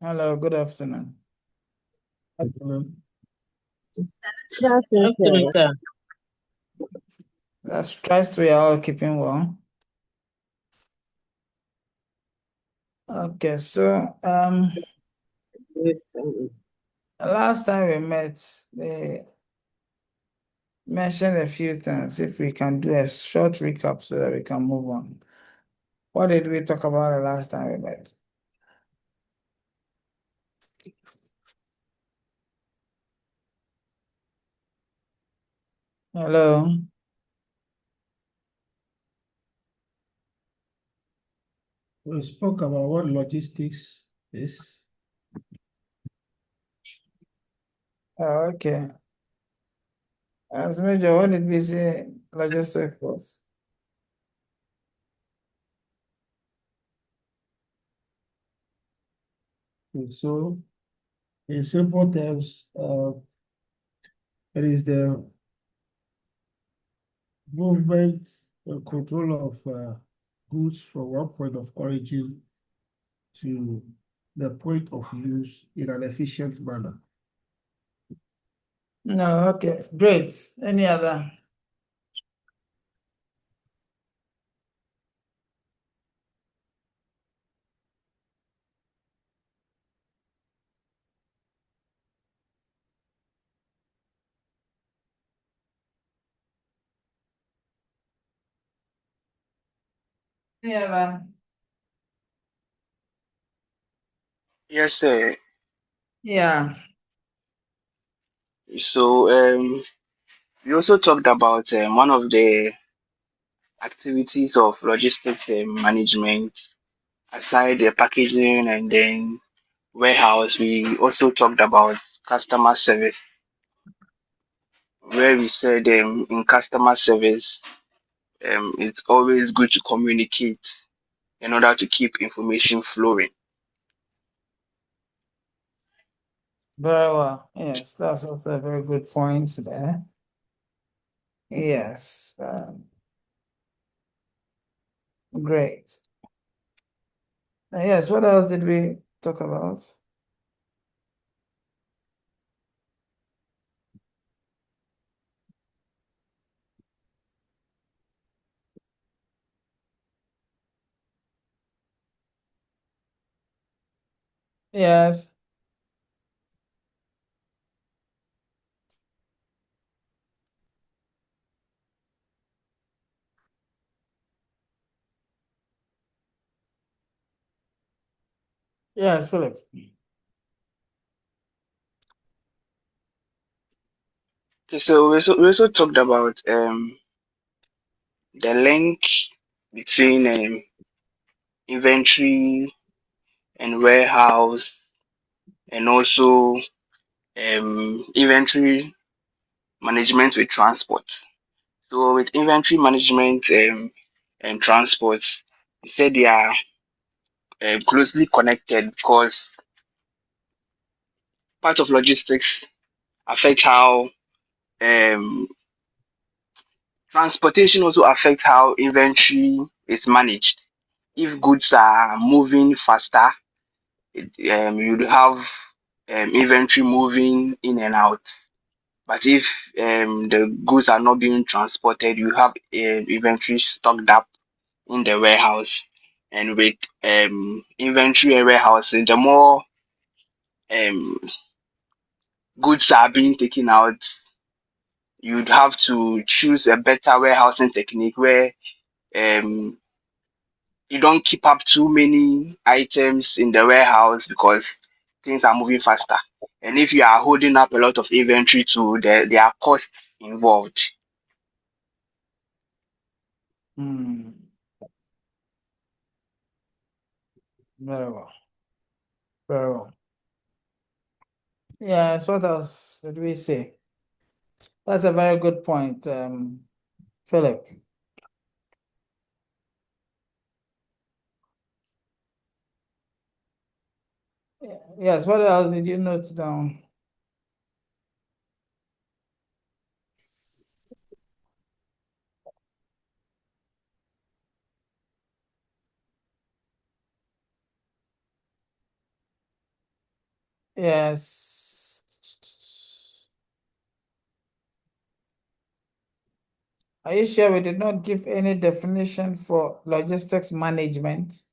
Hello, good afternoon. Afternoon. Good afternoon, Afternoon, sir. sir. That's trust we are all keeping well. Okay, so Yes, last time we met, they mentioned a few things. If we can do a short recap so that we can move on. What did we talk about the last time we met? Hello. We spoke about what logistics is. Oh, okay. As Major, what did we say logistics was? And so, in simple terms, it is the movement and control of goods from one point of origin to the point of use in an efficient manner. No, okay, great. Any other? Any other? Yes, sir. Yeah. So we also talked about one of the activities of logistics management aside the packaging and then warehouse. We also talked about customer service, where we said in customer service, it's always good to communicate in order to keep information flowing. Very well. Yes, that's also a very good point there. Yes. Great. Yes, what else did we talk about? Yes. Yes, Philip. Okay, so we also talked about the link between inventory and warehouse and also inventory management with transport. So with inventory management and transport, you said they are closely connected because part of logistics affect how um, transportation also affects how inventory is managed. If goods are moving faster, you'd have inventory moving in and out. But if the goods are not being transported, you have inventory stocked up in the warehouse. And with inventory and warehousing, the more um, goods are being taken out, you'd have to choose a better warehousing technique where um, you don't keep up too many items in the warehouse because things are moving faster. And if you are holding up a lot of inventory too, there are costs involved. Hmm. Very well. Very well. Yes, what else did we say? That's a very good point, Philip. Yes, what else did you note down? Yes. Are you sure we did not give any definition for logistics management?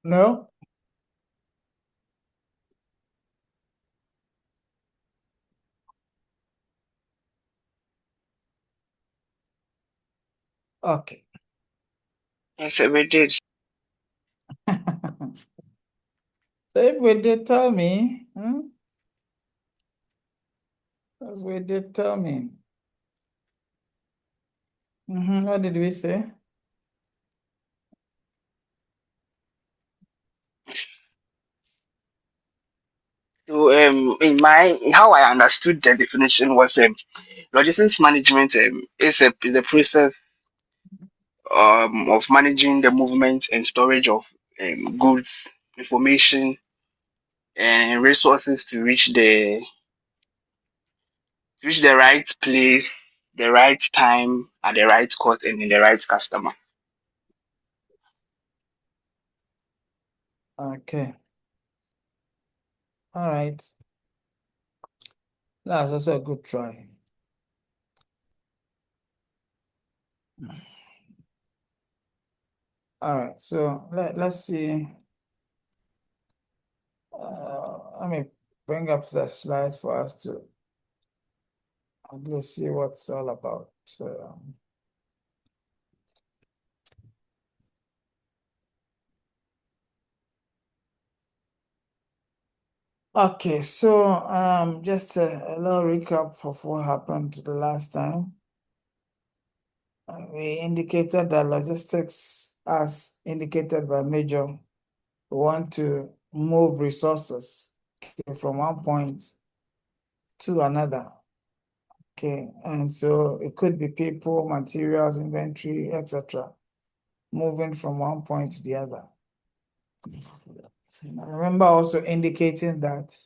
No? Okay. Yes, we did. So if we did tell me, if we did tell me, what did we say? So in my how I understood the definition was logistics management is a process of managing the movement and storage of goods, information, and resources to reach the right place, the right time, at the right cost, and in the right customer. Okay. All right. That's also a good try. All right. So let's see. Let me bring up the slides for us to let's see what's all about. Okay, so just a little recap of what happened the last time. We indicated that logistics, as indicated by Major, we want to move resources from one point to another. Okay, and so it could be people, materials, inventory, etc., moving from one point to the other. I remember also indicating that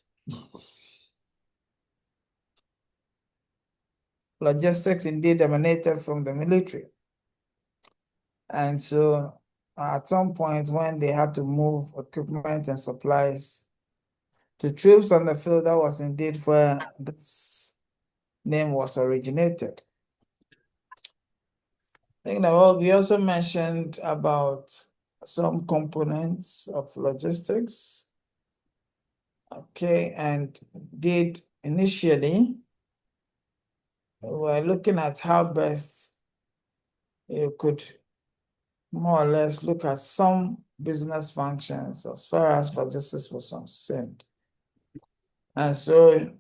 logistics indeed emanated from the military. And so at some point when they had to move equipment and supplies to troops on the field, that was indeed where this name was originated. I think that we also mentioned about some components of logistics. Okay, and did initially, we're looking at how best you could more or less look at some business functions as far as logistics was concerned. And so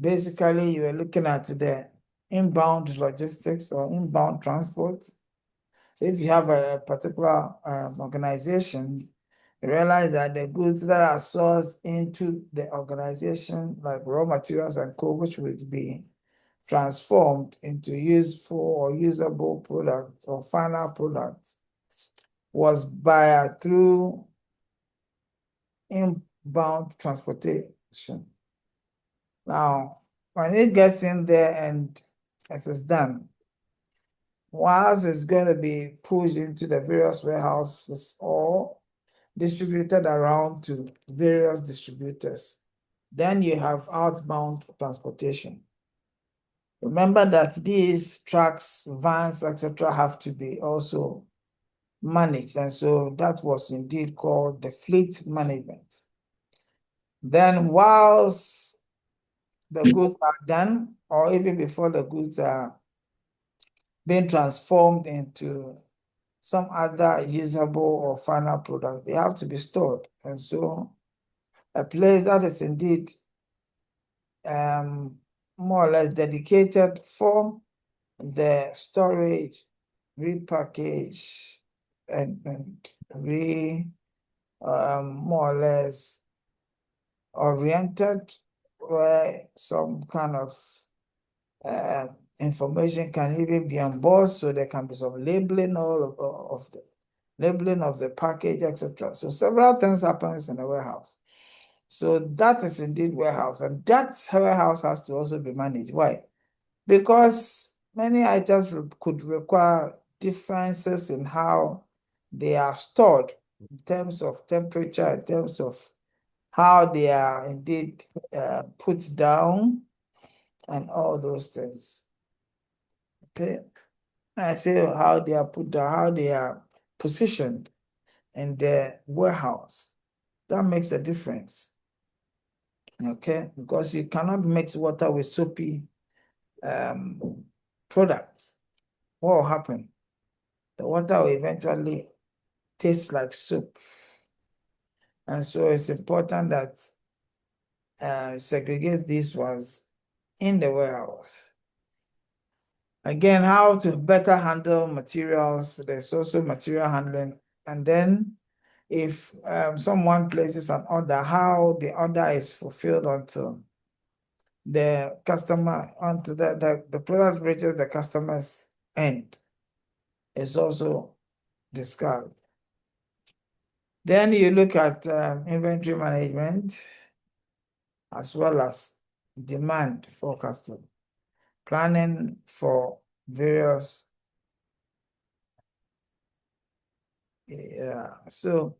basically you were looking at the inbound logistics or inbound transport. So if you have a particular organization, you realize that the goods that are sourced into the organization, like raw materials and co, which would be transformed into useful or usable products or final products, was through inbound transportation. Now, when it gets in there and it is done, whilst it's going to be pushed into the various warehouses or distributed around to various distributors, then you have outbound transportation. Remember that these trucks, vans, etc., have to be also managed. And so that was indeed called the fleet management. Then whilst the goods are done, or even before the goods are being transformed into some other usable or final product, they have to be stored. And so a place that is indeed more or less dedicated for the storage, repackage, and more or less oriented where some kind of information can even be on board, so there can be some labeling of the labeling of the package, etc. So several things happens in the warehouse. So that is indeed warehouse, and that warehouse has to also be managed. Why? because many items could require differences in how they are stored in terms of temperature, in terms of how they are indeed put down, and all those things. Okay, I say how they are put down, how they are positioned in the warehouse. That makes a difference. Okay, because you cannot mix water with soapy products. What will happen? The water will eventually taste like soup. And so it's important that segregate these ones in the warehouse. Again, how to better handle materials. There's also material handling. And then if someone places an order, how the order is fulfilled until the customer, until the product reaches the customer's end is also discussed. Then you look at inventory management as well as demand forecasting, planning for various. Yeah, so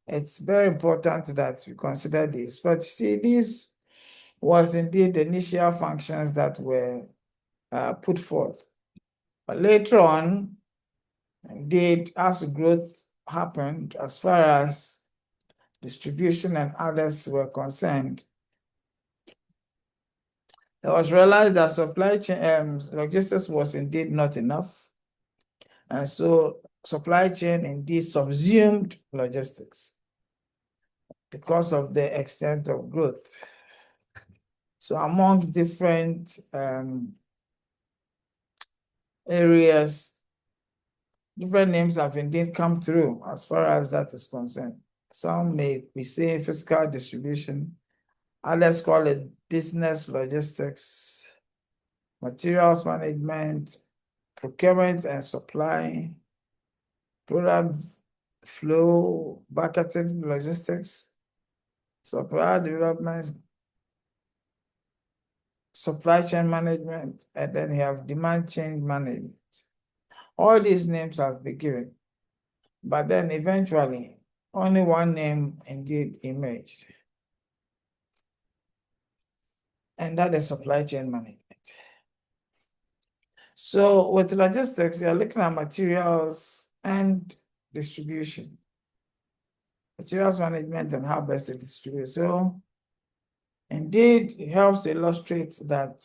it's very important that we consider this. But see, this was indeed the initial functions that were put forth. But later on, indeed, as growth happened, as far as distribution and others were concerned, it was realized that supply chain logistics was indeed not enough. And so supply chain indeed subsumed logistics because of the extent of growth. So amongst different areas, different names have indeed come through as far as that is concerned. Some may be saying physical distribution, others call it business logistics, materials management, procurement and supply, product flow, marketing logistics, supply development, supply chain management, and then you have demand chain management. All these names have been given, but then eventually only one name indeed emerged, and that is supply chain management. So with logistics, you're looking at materials and distribution, materials management and how best to distribute. So indeed, it helps illustrate that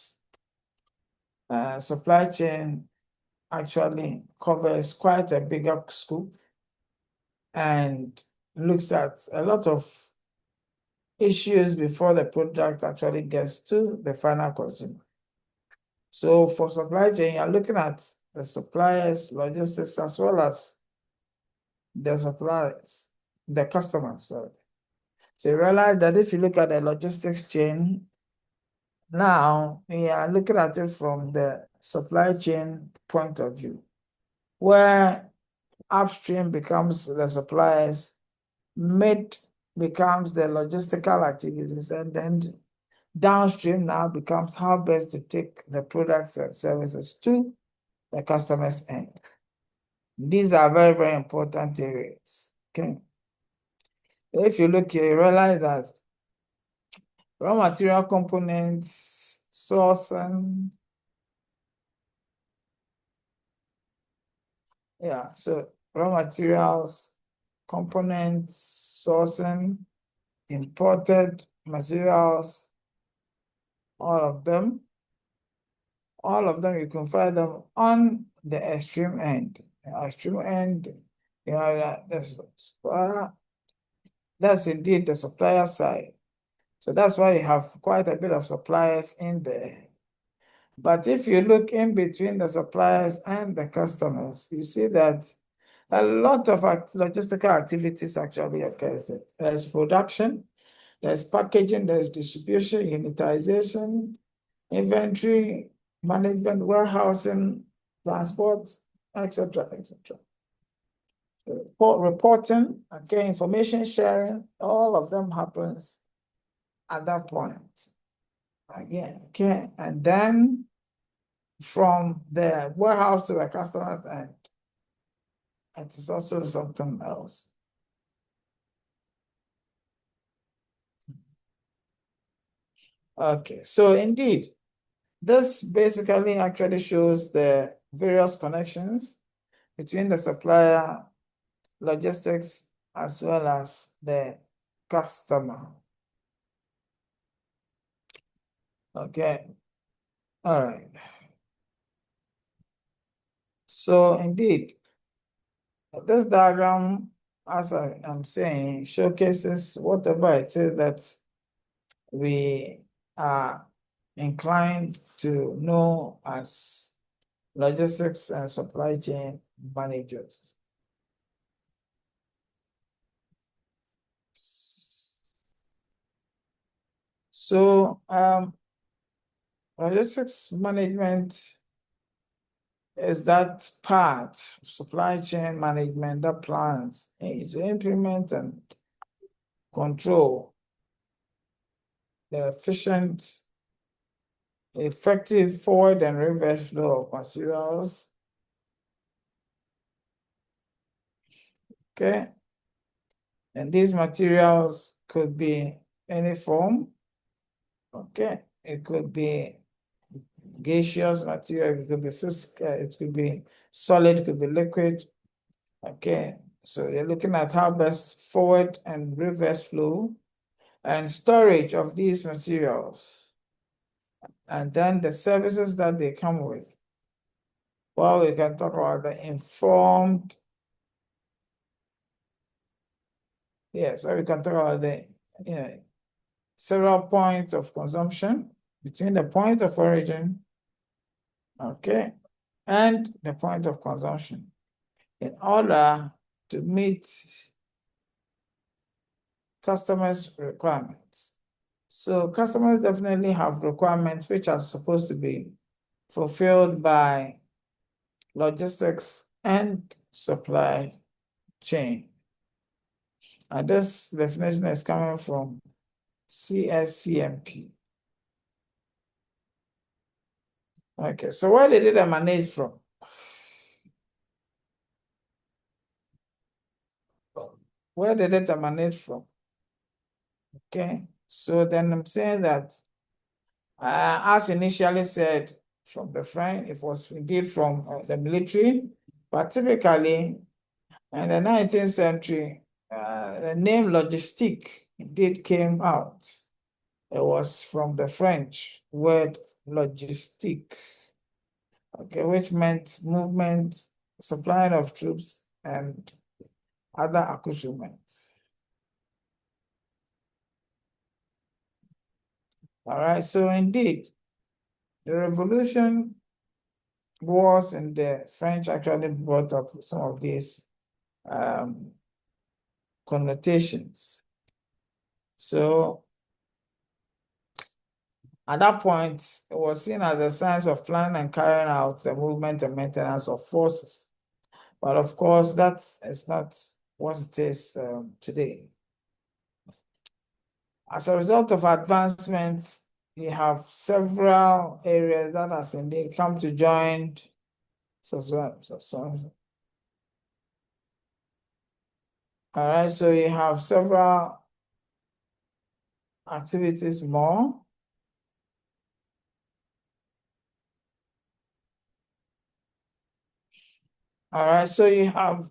supply chain actually covers quite a bigger scope and looks at a lot of issues before the product actually gets to the final consumer. So for supply chain, you're looking at the suppliers, logistics, as well as the suppliers, the customers, sorry. So you realize that if you look at the logistics chain, now we are looking at it from the supply chain point of view, where upstream becomes the suppliers, mid becomes the logistical activities, and then downstream now becomes how best to take the products and services to the customer's end. These are very, very important areas. Okay. If you look here, you realize that raw material components, sourcing, yeah, so raw materials, components, sourcing, imported materials, all of them you can find them on the extreme end. The extreme end, you know, that's indeed the supplier side. So that's why you have quite a bit of suppliers in there. But if you look in between the suppliers and the customers, you see that a lot of logistical activities actually occurs there. There's production, there's packaging, there's distribution, unitization, inventory management, warehousing, transport, etc., etc. Reporting, okay, information sharing, all of them happens at that point. Again, okay, and then from the warehouse to the customer's end. It is also something else. Okay, so indeed, this basically actually shows the various connections between the supplier, logistics, as well as the customer. Okay, all right. So indeed, this diagram, as I am saying, showcases whatever it is that we are inclined to know as logistics and supply chain managers. So logistics management is that part of supply chain management that plans to implement and control the efficient, effective forward and reverse flow of materials. Okay. And these materials could be any form. Okay. It could be gaseous material, it could be physical, it could be solid, it could be liquid. Okay. So you're looking at how best forward and reverse flow and storage of these materials. And then the services that they come with. Well, we can talk about the informed. Yes, well, we can talk about the several points of consumption between the point of origin, okay, and the point of consumption in order to meet customers' requirements. So customers definitely have requirements which are supposed to be fulfilled by logistics and supply chain. And this definition is coming from CSCMP. Okay, so where did it emanate from? Where did it emanate from? Okay, so then I'm saying that, as initially said, from the French, it was indeed from the military, but typically in the 19th century, the name logistique indeed came out. It was from the French word logistique, okay, which meant movement, supplying of troops, and other accoutrements. All right, so indeed, the revolution wars in the French actually brought up some of these connotations. So at that point, it was seen as a science of planning and carrying out the movement and maintenance of forces. But of course, that is not what it is today. As a result of advancements, we have several areas that has indeed come to join. All right, so you have several activities more. All right, so you have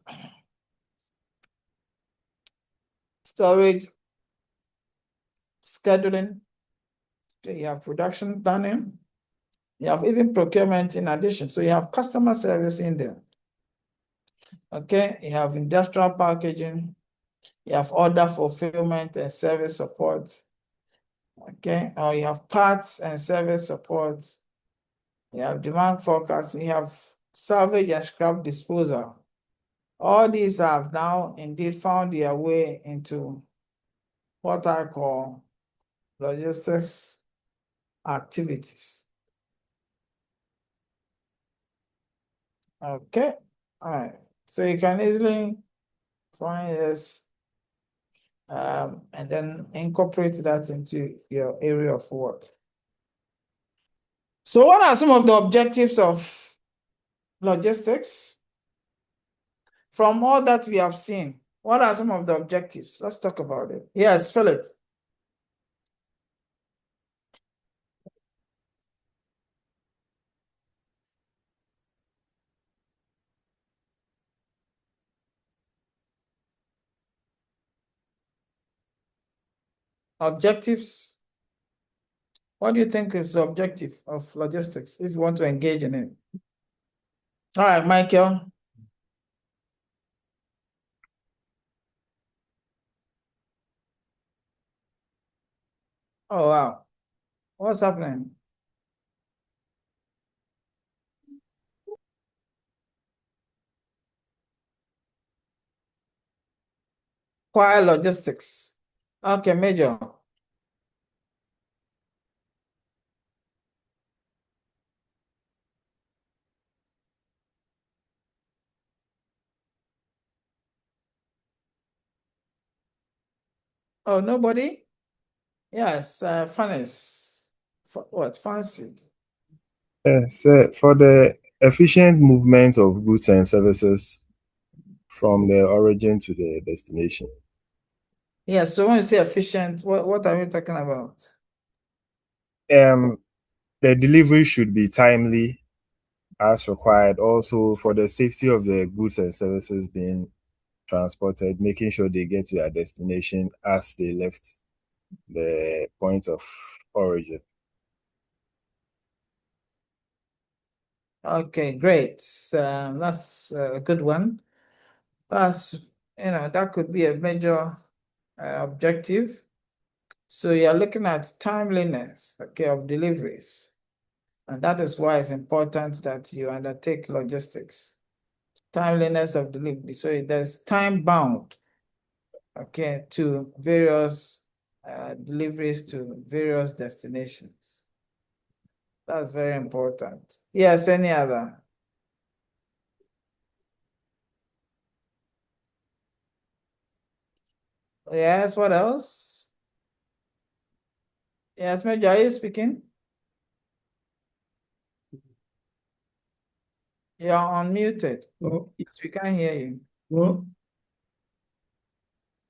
storage, scheduling, you have production planning, you have even procurement in addition. So you have customer service in there. Okay, you have industrial packaging, you have order fulfillment and service support. Okay, or you have parts and service support. You have demand forecast, you have salvage and scrap disposal. All these have now indeed found their way into what I call logistics activities. Okay, all right. So you can easily find this and then incorporate that into your area of work. So what are some of the objectives of logistics? From all that we have seen, what are some of the objectives? Let's talk about it. Yes, Philip. Objectives. What do you think is the objective of logistics if you want to engage in it? All right, Michael. Oh, wow. What's happening? Choir logistics. Okay, Major. Oh, nobody? Yes, Fannis. What? Fancy. So for the efficient movement of goods and services from the origin to the destination. Yes, so when you say efficient, what are we talking about? The delivery should be timely as required. Also, for the safety of the goods and services being transported, making sure they get to their destination as they left the point of origin. Okay, great. That's a good one. That's, that could be a major objective. So you're looking at timeliness, okay, of deliveries. And that is why it's important that you undertake logistics. Timeliness of delivery. So there's time bound, okay, to various deliveries to various destinations. That's very important. Yes, any other? Yes, what else? Yes, Major, are you speaking? You're unmuted. Well, We can't hear you. well,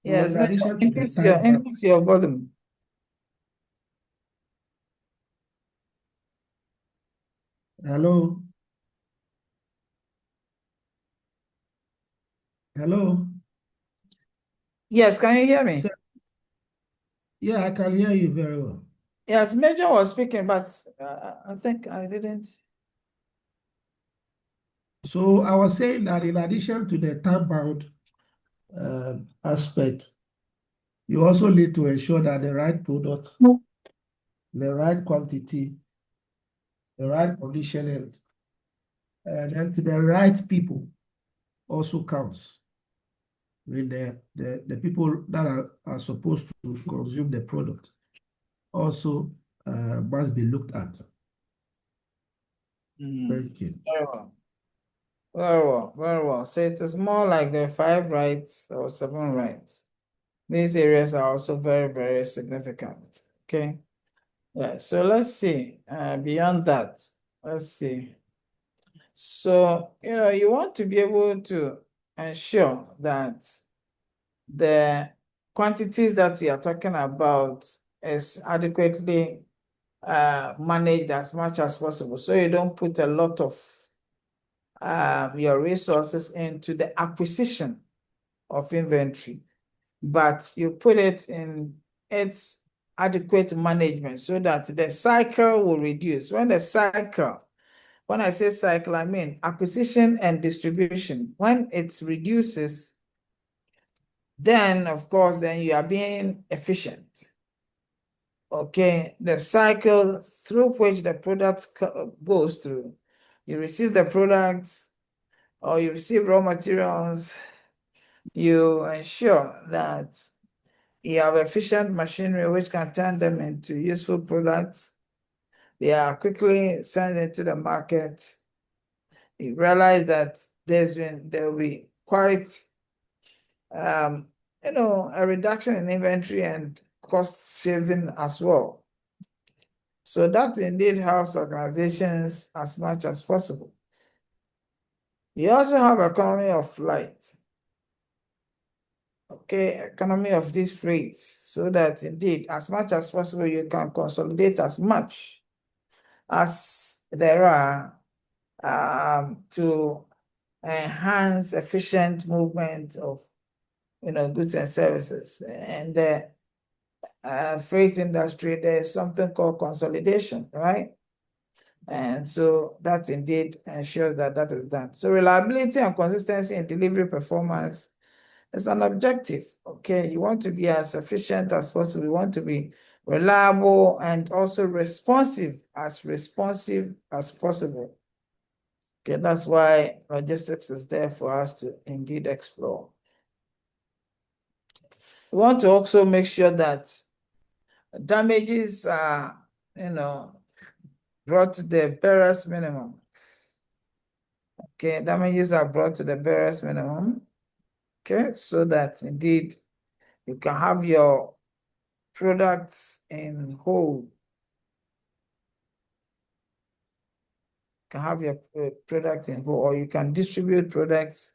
Yes, in Major, addition to the increase your volume. hello, hello. Yes, can you hear me? Yeah, I can hear you very well. Yes, Major was speaking, but I think I didn't. So I was saying that in addition to the time-bound aspect, you also need to ensure that the right product, the right quantity, the right conditioning, and then to the right people also counts. With the people that are supposed to consume the product also must be looked at. Thank you. Very well. Very well, very well. So it is more like the 5 rights or 7 rights. These areas are also very, very significant. Okay. Yeah, so let's see. Beyond that, let's see. So, you want to be able to ensure that the quantities that you are talking about is adequately managed as much as possible. So you don't put a lot of your resources into the acquisition of inventory, but you put it in its adequate management so that the cycle will reduce. When I say cycle, I mean acquisition and distribution. When it reduces, then of course, then you are being efficient. Okay, the cycle through which the product goes through. You receive the products or you receive raw materials, you ensure that you have efficient machinery which can turn them into useful products. They are quickly sent into the market. You realize that there will be quite a reduction in inventory and cost saving as well. So that indeed helps organizations as much as possible. You also have economy of flight. Okay, economy of these freights, so that indeed, as much as possible, you can consolidate as much as there are to enhance efficient movement of goods and services. And the freight industry, there's something called consolidation, right? And so that indeed ensures that that is done. So reliability and consistency in delivery performance is an objective. Okay, you want to be as efficient as possible. You want to be reliable and also responsive as possible. Okay, that's why logistics is there for us to indeed explore. We want to also make sure that damages are, brought to the barest minimum. Okay, damages are brought to the barest minimum. Okay, so that indeed you can have your products in whole. Can have your product in whole, or you can distribute products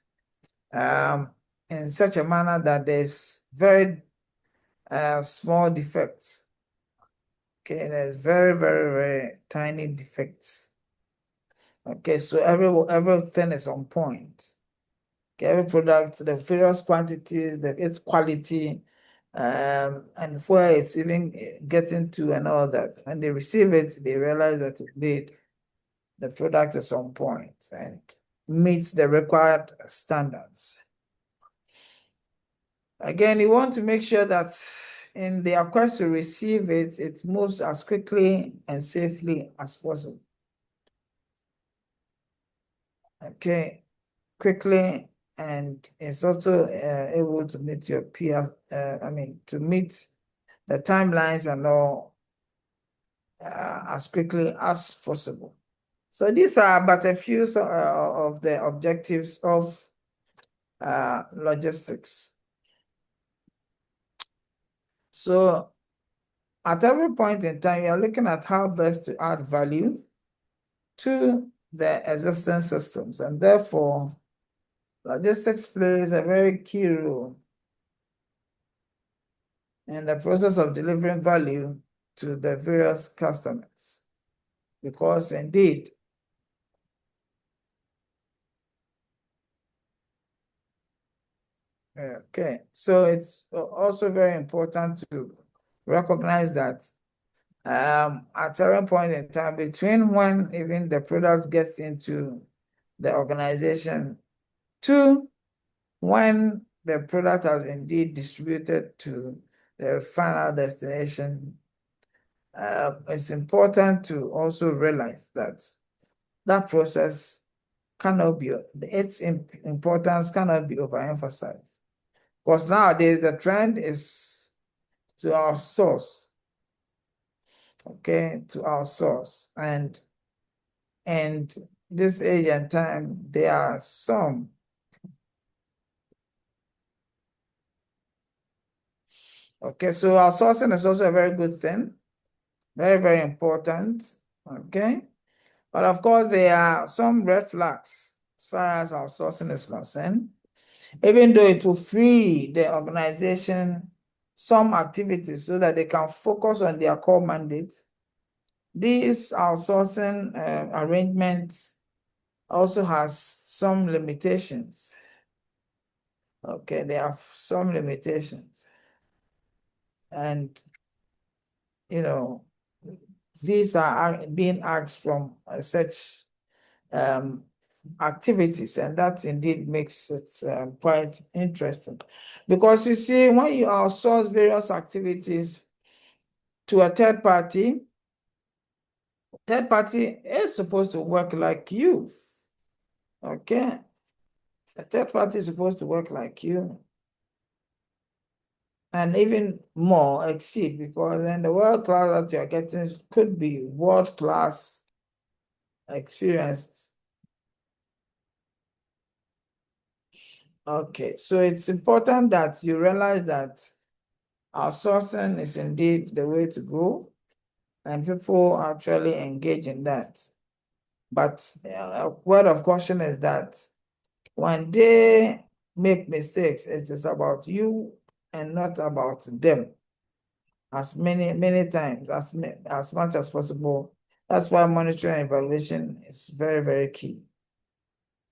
in such a manner that there's very small defects. Okay, there's very, very, very tiny defects. Okay, so everything is on point. Okay, every product, the various quantities, its quality, and where it's even getting to and all that. When they receive it, they realize that indeed the product is on point and meets the required standards. Again, you want to make sure that in the quest to receive it, it moves as quickly and safely as possible. Okay, quickly, and it's also able to meet your peers, to meet the timelines and all as quickly as possible. So these are but a few of the objectives of logistics. So at every point in time, you're looking at how best to add value to the existing systems, and therefore logistics plays a very key role in the process of delivering value to the various customers, because indeed okay, so it's also very important to recognize that at certain point in time, between when even the product gets into the organization to when the product has indeed distributed to the final destination, it's important to also realize that that process cannot be, its importance cannot be overemphasized. Because nowadays the trend is to outsource, okay, to outsource. And this age and time, there are some okay, so outsourcing is also a very good thing, very, very important, okay? But of course, there are some red flags as far as outsourcing is concerned. Even though it will free the organization some activities so that they can focus on their core mandate, these outsourcing arrangements also has some limitations. Okay, they have some limitations. And, these are being asked from such activities, and that indeed makes it quite interesting. Because you see, when you outsource various activities to a third party is supposed to work like you. Okay, the third party is supposed to work like you, and even more exceed, because then the world class that you're getting could be world class experience. Okay, so it's important that you realize that outsourcing is indeed the way to go. and people actually engage in that. But a word of caution is that when they make mistakes, it is about you and not about them. As many times, as much as possible. That's why monitoring and evaluation is very, very key.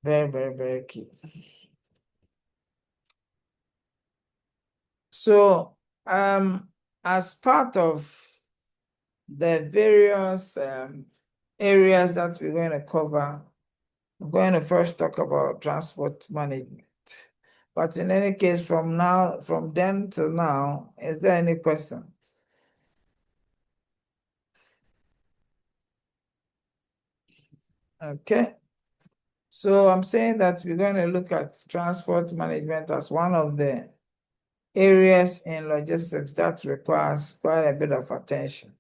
Very, very, very key. So, as part of the various areas that we're going to cover, we're going to first talk about transport management. But in any case, from then till now, is there any questions? Okay. So I'm saying that we're going to look at transport management as one of the areas in logistics that requires quite a bit of attention.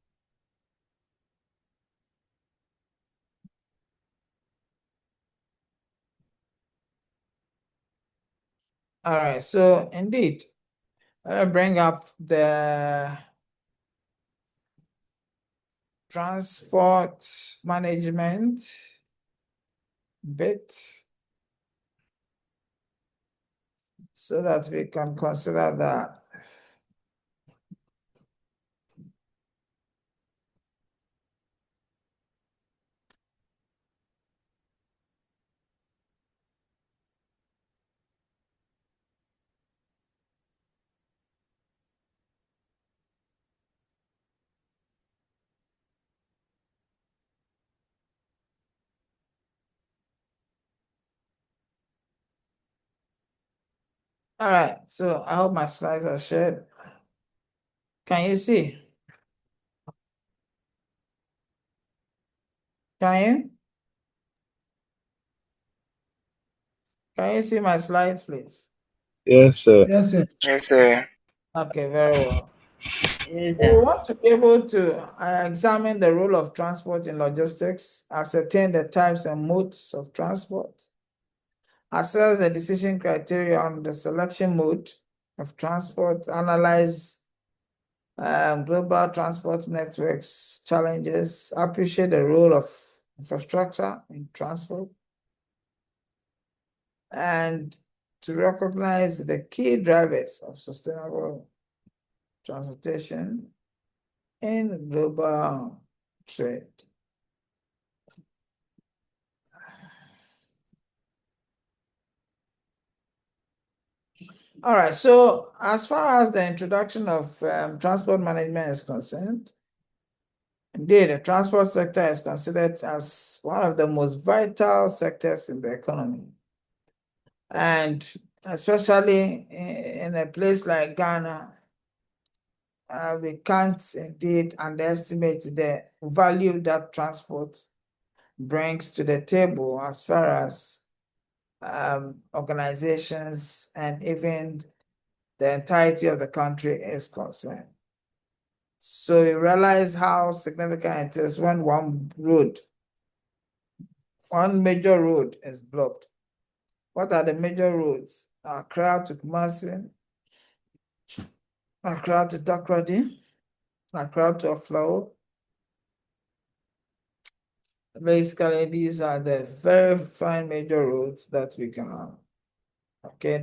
All right, so indeed, I'll bring up the transport management bit so that we can consider that. All right, so I hope my slides are shared. Can you see? Can you? Can you see my slides, please? Yes, sir. Yes, sir. Yes, sir. Okay, very well. Yes, We want to be able to examine the role of transport in logistics, ascertain the types and modes of transport, assess the decision criteria on the selection mode of transport, analyze global transport networks challenges, appreciate the role of infrastructure in transport, and to recognize the key drivers of sustainable transportation in global trade. All right, so as far as the introduction of transport management is concerned, indeed, the transport sector is considered as one of the most vital sectors in the economy. And especially in a place like Ghana, we can't indeed underestimate the value that transport brings to the table as far as organizations and even the entirety of the country is concerned. So you realize how significant it is when one major road is blocked. What are the major roads? Accra to Kumasi, Accra to Takoradi, Accra to Aflao. Basically, these are the very fine major roads that we can have. Okay,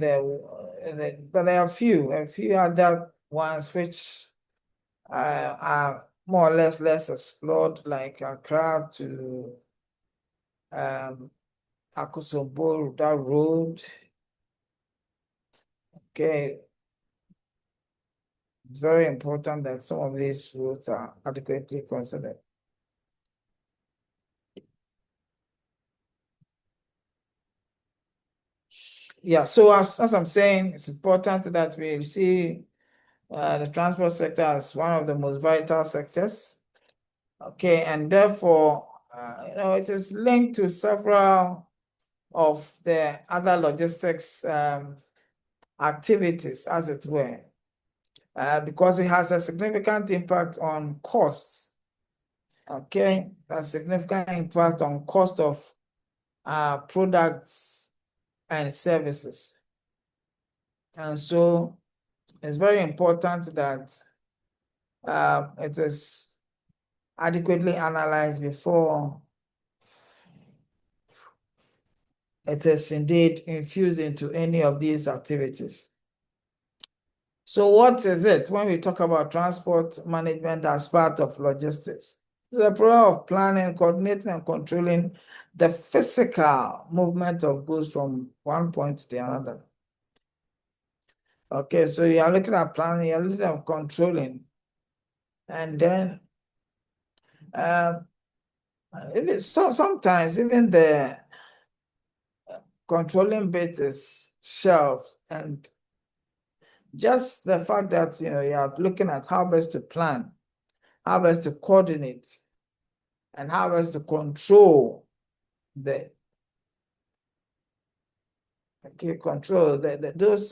but there are a few other ones which are more or less explored, like Accra to Akosombo, that road. Okay, it's very important that some of these roads are adequately considered. Yeah, so as I'm saying, it's important that we see the transport sector as one of the most vital sectors. Okay, and therefore, it is linked to several of the other logistics activities, as it were, because it has a significant impact on costs. Okay, a significant impact on cost of products and services. And so it's very important that it is adequately analyzed before it is indeed infused into any of these activities. So what is it when we talk about transport management as part of logistics? It's a program of planning, coordinating, and controlling the physical movement of goods from one point to the other. Okay, so you are looking at planning, you're looking at controlling, and then sometimes even the controlling bit is shelved, and just the fact that you are looking at how best to plan, how best to coordinate, and how best to control the those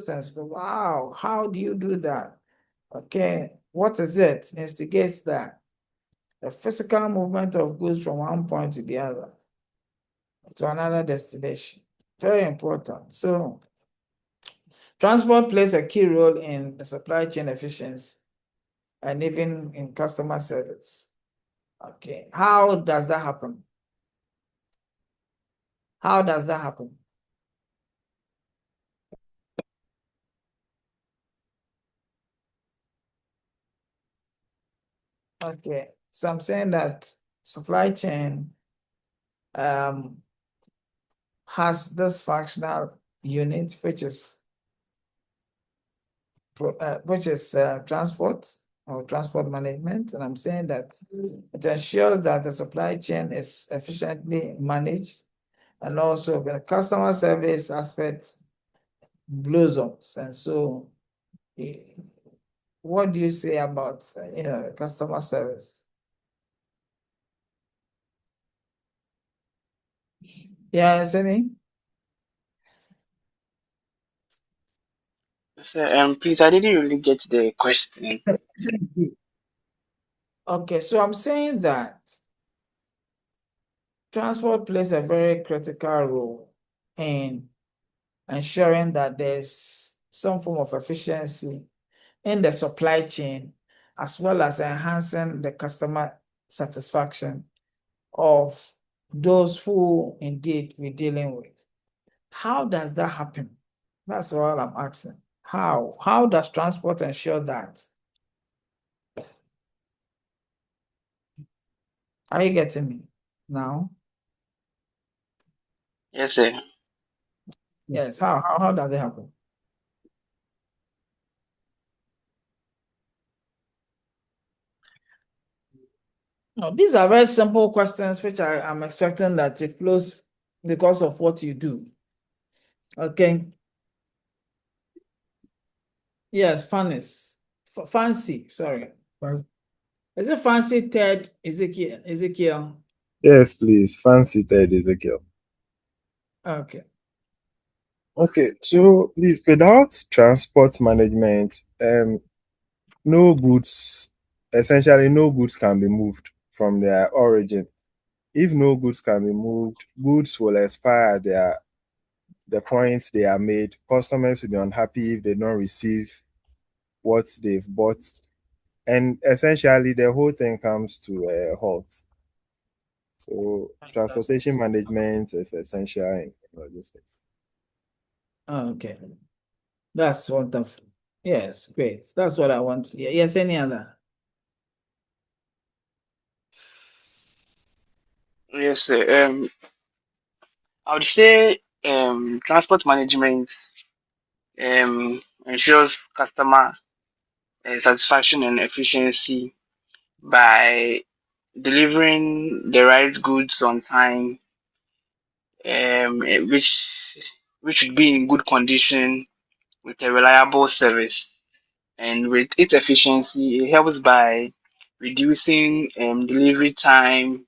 things. Wow, how do you do that? Okay, what is it? Instigates that the physical movement of goods from one point to the other to another destination. Very important. So transport plays a key role in the supply chain efficiency and even in customer service. Okay, how does that happen? How does that happen? Okay, so I'm saying that supply chain has this functional unit, which is transport or transport management. And I'm saying that it ensures that the supply chain is efficiently managed, and also the customer service aspect blossoms. And so what do you say about customer service? Yes, any? So, please, I didn't really get the question. Okay, so I'm saying that transport plays a very critical role in ensuring that there's some form of efficiency in the supply chain, as well as enhancing the customer satisfaction of those who indeed we're dealing with. How does that happen? That's all I'm asking. How? How does transport ensure that? Are you getting me now? Yes, sir. Yes. How does it happen? No, these are very simple questions which I'm expecting that it flows because of what you do. Okay. Yes, fancy, sorry. Is it fancy Ted Ezekiel? Yes, please. Fancy third Ezekiel. Okay. Okay, so please, without transport management, no goods, essentially no goods can be moved from their origin. If no goods can be moved, goods will expire at the points they are made. Customers will be unhappy if they don't receive what they've bought. And essentially the whole thing comes to a halt. So transportation management is essential in logistics. Okay. That's wonderful. Yes, great. That's what I want to hear. Yes, any other? Yes, sir. I would say transport management ensures customer satisfaction and efficiency by delivering the right goods on time, which should be in good condition with a reliable service. And with its efficiency, it helps by reducing delivery time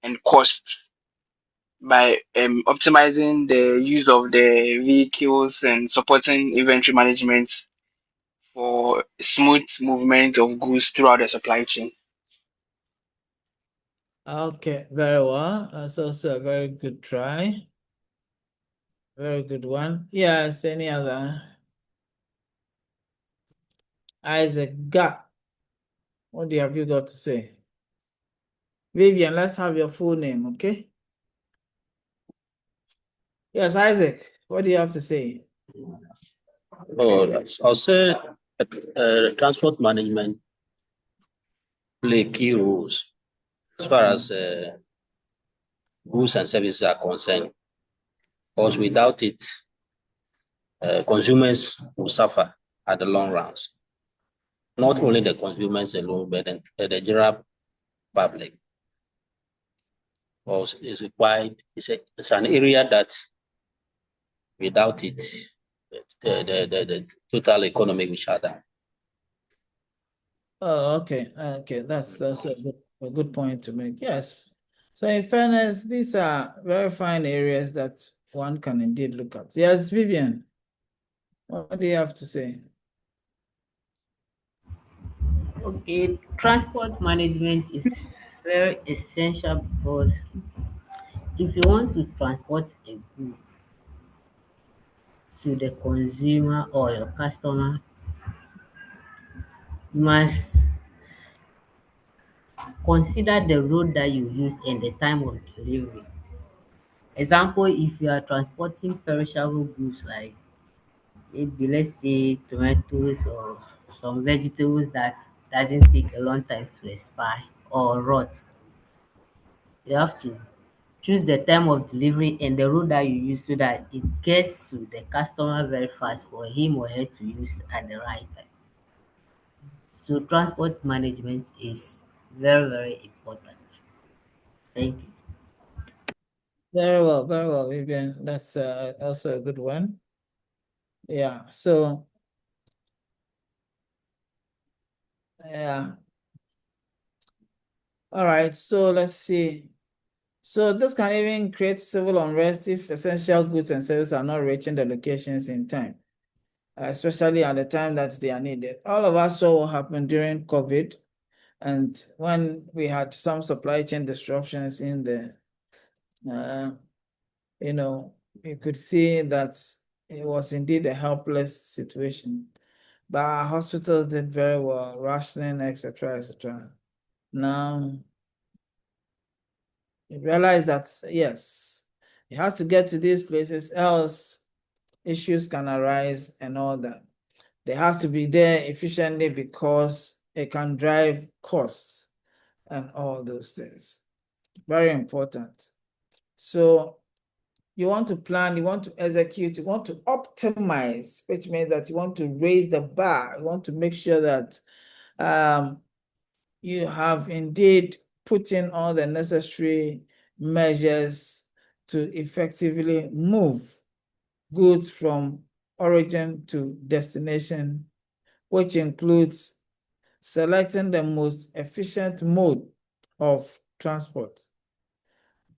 and costs by optimizing the use of the vehicles and supporting inventory management for smooth movement of goods throughout the supply chain. Okay, very well. That's also a very good try. Very good one. Yes, any other? Isaac Gap. What have you got to say? Vivian, let's have your full name, okay? Yes, Isaac, what do you have to say? Oh, I'll say transport management play key roles as far as goods and services are concerned. Because without it, consumers will suffer at the long runs. Not only the consumers alone, but the general public. Because it's an area that without it, the total economy will shut down. Oh, okay. Okay, that's also a good point to make. Yes. So in fairness, these are very fine areas that one can indeed look at. Yes, Vivian, what do you have to say? Okay, transport management is very essential because if you want to transport a good to the consumer or your customer, you must consider the road that you use and the time of delivery. Example, if you are transporting perishable goods like maybe let's say tomatoes or some vegetables that doesn't take a long time to expire or rot, you have to choose the time of delivery and the road that you use so that it gets to the customer very fast for him or her to use at the right time. So transport management is very, very important. Thank you. Very well, Vivian. That's also a good one. Yeah, so yeah. All right, so let's see. So this can even create civil unrest if essential goods and services are not reaching the locations in time, especially at the time that they are needed. All of us saw what happened during COVID, and when we had some supply chain disruptions in the, you could see that it was indeed a helpless situation. But our hospitals did very well, rationing, etc., etc. Now, you realize that, yes, it has to get to these places, else issues can arise and all that. They have to be there efficiently because it can drive costs and all those things. Very important. So you want to plan, you want to execute, you want to optimize, which means that you want to raise the bar. You want to make sure that you have indeed put in all the necessary measures to effectively move goods from origin to destination, which includes selecting the most efficient mode of transport,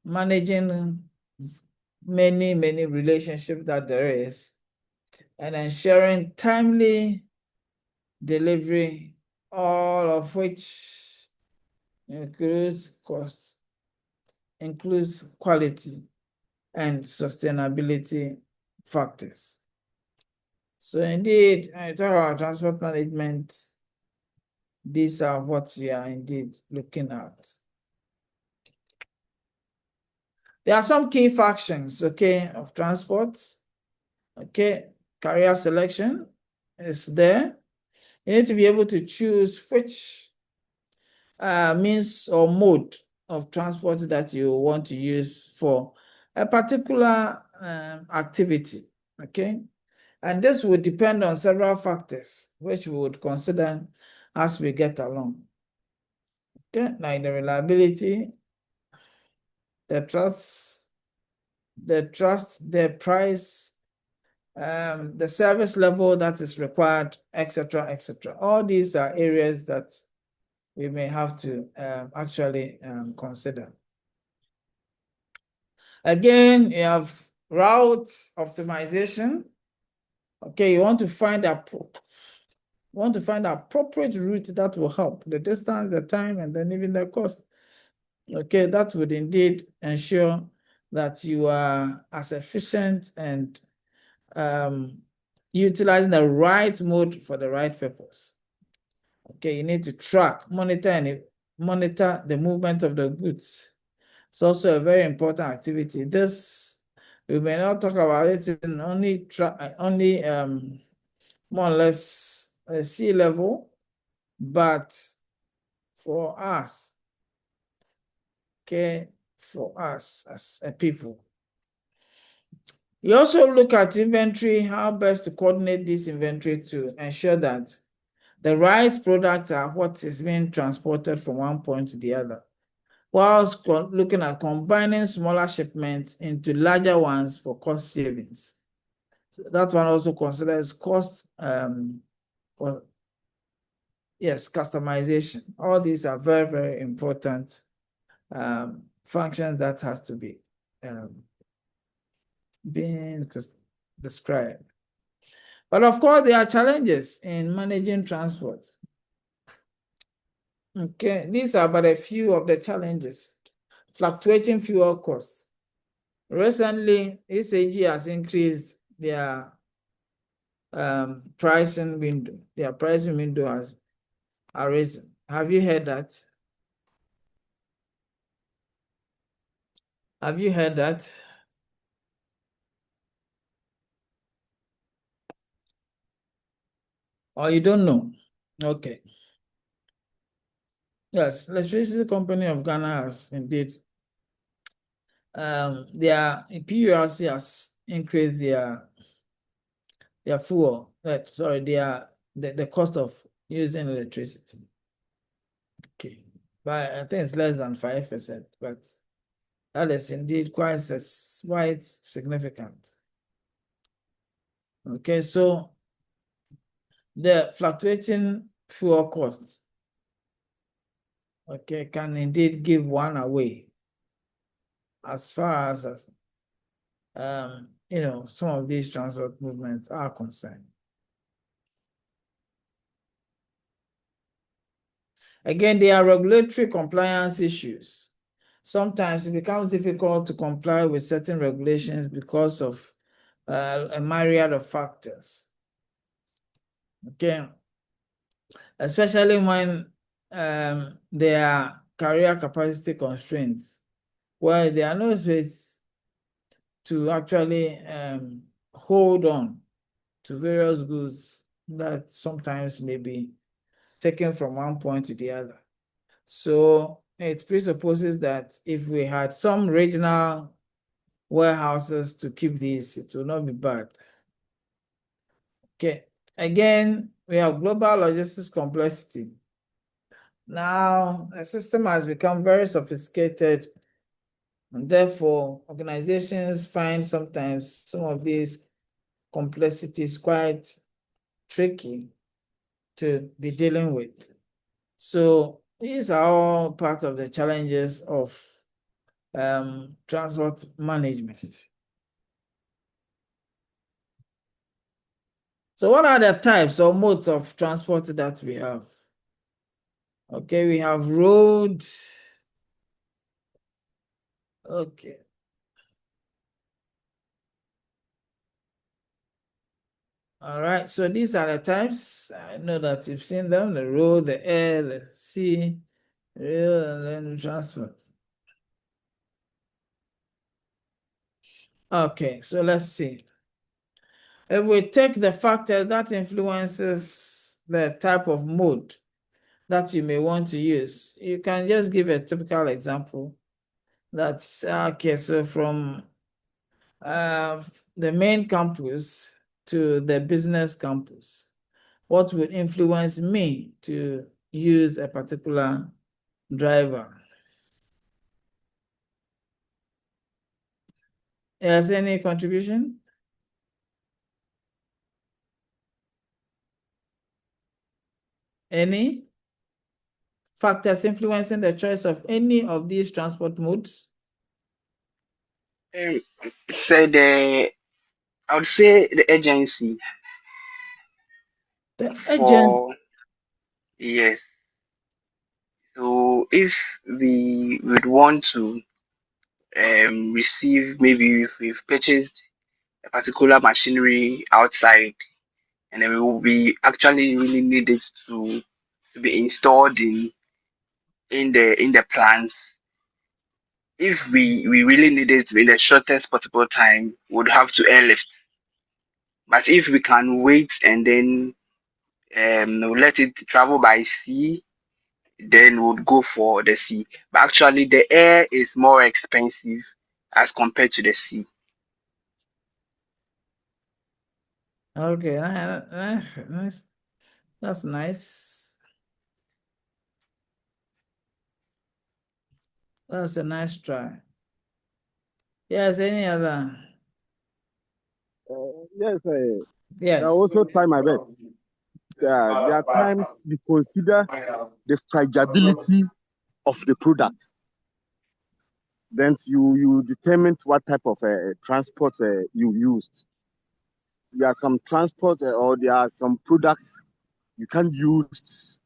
managing many relationships that there is, and ensuring timely delivery, all of which includes cost, includes quality and sustainability factors. So indeed, I talk about transport management, these are what we are indeed looking at. There are some key functions, okay, of transport. Okay, carrier selection is there. You need to be able to choose which means or mode of transport that you want to use for a particular activity, okay? And this would depend on several factors, which we would consider as we get along. Okay, like the reliability, the trust, the price, the service level that is required, etc., etc. All these are areas that we may have to actually consider. Again, you have route optimization. Okay, you want to find the appropriate route that will help the distance, the time, and then even the cost. Okay, that would indeed ensure that you are as efficient and utilizing the right mode for the right purpose. Okay, you need to track, monitor, and monitor the movement of the goods. It's also a very important activity. This, we may not talk about it in only more or less sea level, but for us, okay, for us as a people. You also look at inventory, how best to coordinate this inventory to ensure that the right products are what is being transported from one point to the other, whilst looking at combining smaller shipments into larger ones for cost savings. So that one also considers cost, customization. All these are very, very important functions that has to be being described. But of course, there are challenges in managing transport. Okay, these are but a few of the challenges. Fluctuating fuel costs. Recently, SAG has increased their pricing window. Their pricing window has arisen. Have you heard that? Have you heard that? Or you don't know? Okay. Yes, Electricity Company of Ghana has indeed. Their PURC has increased their fuel. The cost of using electricity. Okay, but I think it's less than 5%, but that is indeed quite significant. Okay, so the fluctuating fuel costs, okay, can indeed give one away as far as some of these transport movements are concerned. Again, there are regulatory compliance issues. Sometimes it becomes difficult to comply with certain regulations because of a myriad of factors. Okay, especially when there are carrier capacity constraints, where there are no space to actually hold on to various goods that sometimes may be taken from one point to the other. So it presupposes that if we had some regional warehouses to keep these, it will not be bad. Okay, again, we have global logistics complexity. Now, the system has become very sophisticated, and therefore, organizations find sometimes some of these complexities quite tricky to be dealing with. So these are all part of the challenges of transport management. So what are the types or modes of transport that we have? Okay, we have road. Okay. All right, so these are the types. I know that you've seen them: the road, the air, the sea, rail, and then the transport. Okay, so let's see. If we take the factors that influences the type of mode that you may want to use, you can just give a typical example. That's okay. So from the main campus to the business campus, what would influence me to use a particular driver? Has any contribution? Any factors influencing the choice of any of these transport modes? So I would say the agency The agent. for yes. So if we would want to receive, maybe if we've purchased a particular machinery outside, and then we actually really need it to be installed in in the plants. If we really need it in the shortest possible time, would have to airlift. But if we can wait and then let it travel by sea, then would go for the sea. But actually, the air is more expensive as compared to the sea. Okay, nice. That's nice. That's a nice try. Yes, any other? Yes, I Yes. also try my best. There are times we consider the fragility of the product. Then you determine what type of transport you used. There are some transport or there are some products you can't use.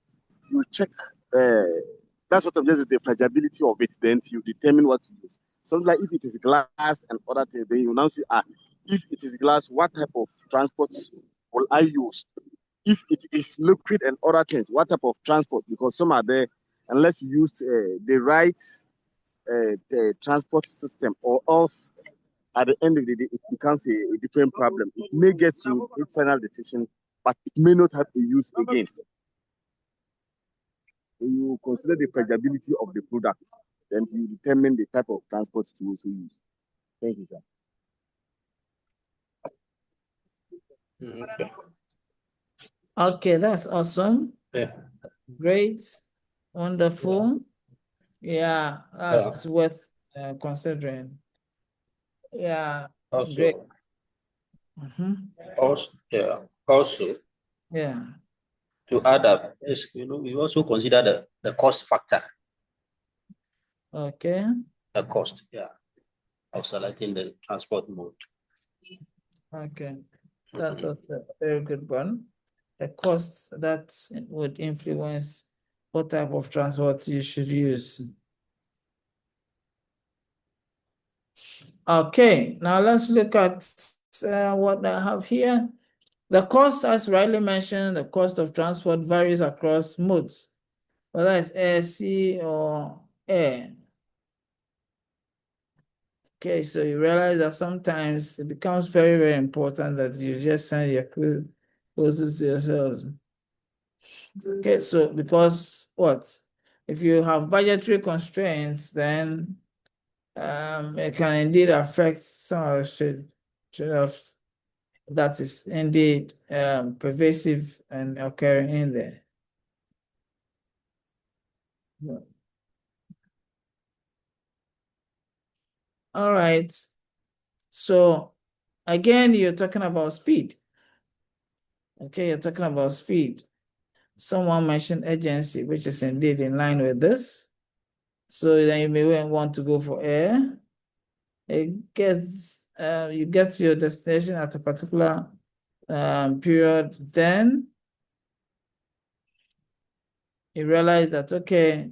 You check. That's what I'm just the fragility of it. Then you determine what to use. Something like if it is glass and other things, then you now see, if it is glass, what type of transport will I use? If it is liquid and other things, what type of transport? Because some are there, unless you use the right the transport system, or else at the end of the day, it becomes a different problem. It may get to a final decision, but it may not have a use again. You consider the fragility of the product, then you determine the type of transport to also use. Thank you, sir. Okay. Okay, that's awesome. Yeah. Great. Wonderful. Yeah, that's worth considering. Yeah, great. Also, also Yeah. to add up, we also consider the cost factor. Okay. The cost, of selecting the transport mode. Okay. That's a very good one. The cost that would influence what type of transport you should use. Okay, now let's look at what I have here. The cost, as rightly mentioned, the cost of transport varies across modes, whether it's air, sea, or air. Okay, so you realize that sometimes it becomes very, very important that you just send your crew closest to yourselves. Okay, so because what? If you have budgetary constraints, then it can indeed affect some of the trade-offs that is indeed pervasive and occurring in there. All right. So again, you're talking about speed. Okay, you're talking about speed. Someone mentioned urgency, which is indeed in line with this. So then you may want to go for air. It gets you get to your destination at a particular period, then you realize that okay,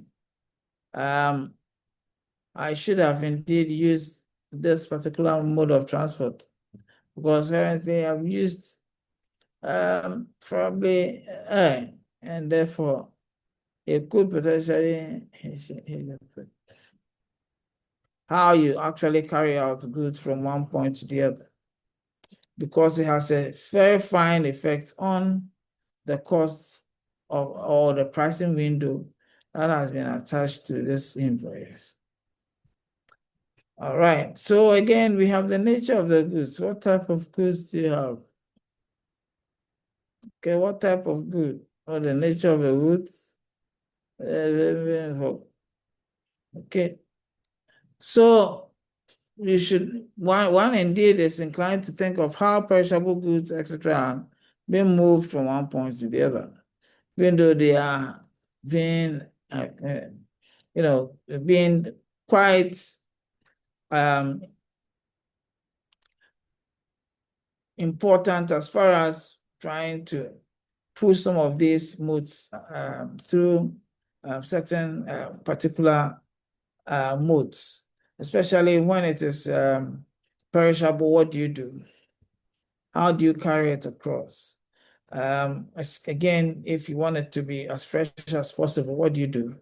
I should have indeed used this particular mode of transport, because currently I've used probably air, and therefore it could potentially how you actually carry out goods from one point to the other, because it has a very fine effect on the cost of or the pricing window that has been attached to this invoice. All right, so again, we have the nature of the goods. What type of goods do you have? Okay, what type of good? Or the nature of the goods? Okay, so you should, one indeed is inclined to think of how perishable goods, etc., are being moved from one point to the other, even though they are being, being quite important as far as trying to push some of these modes through certain particular modes, especially when it is perishable. What do you do? How do you carry it across? Again, if you want it to be as fresh as possible, what do you do?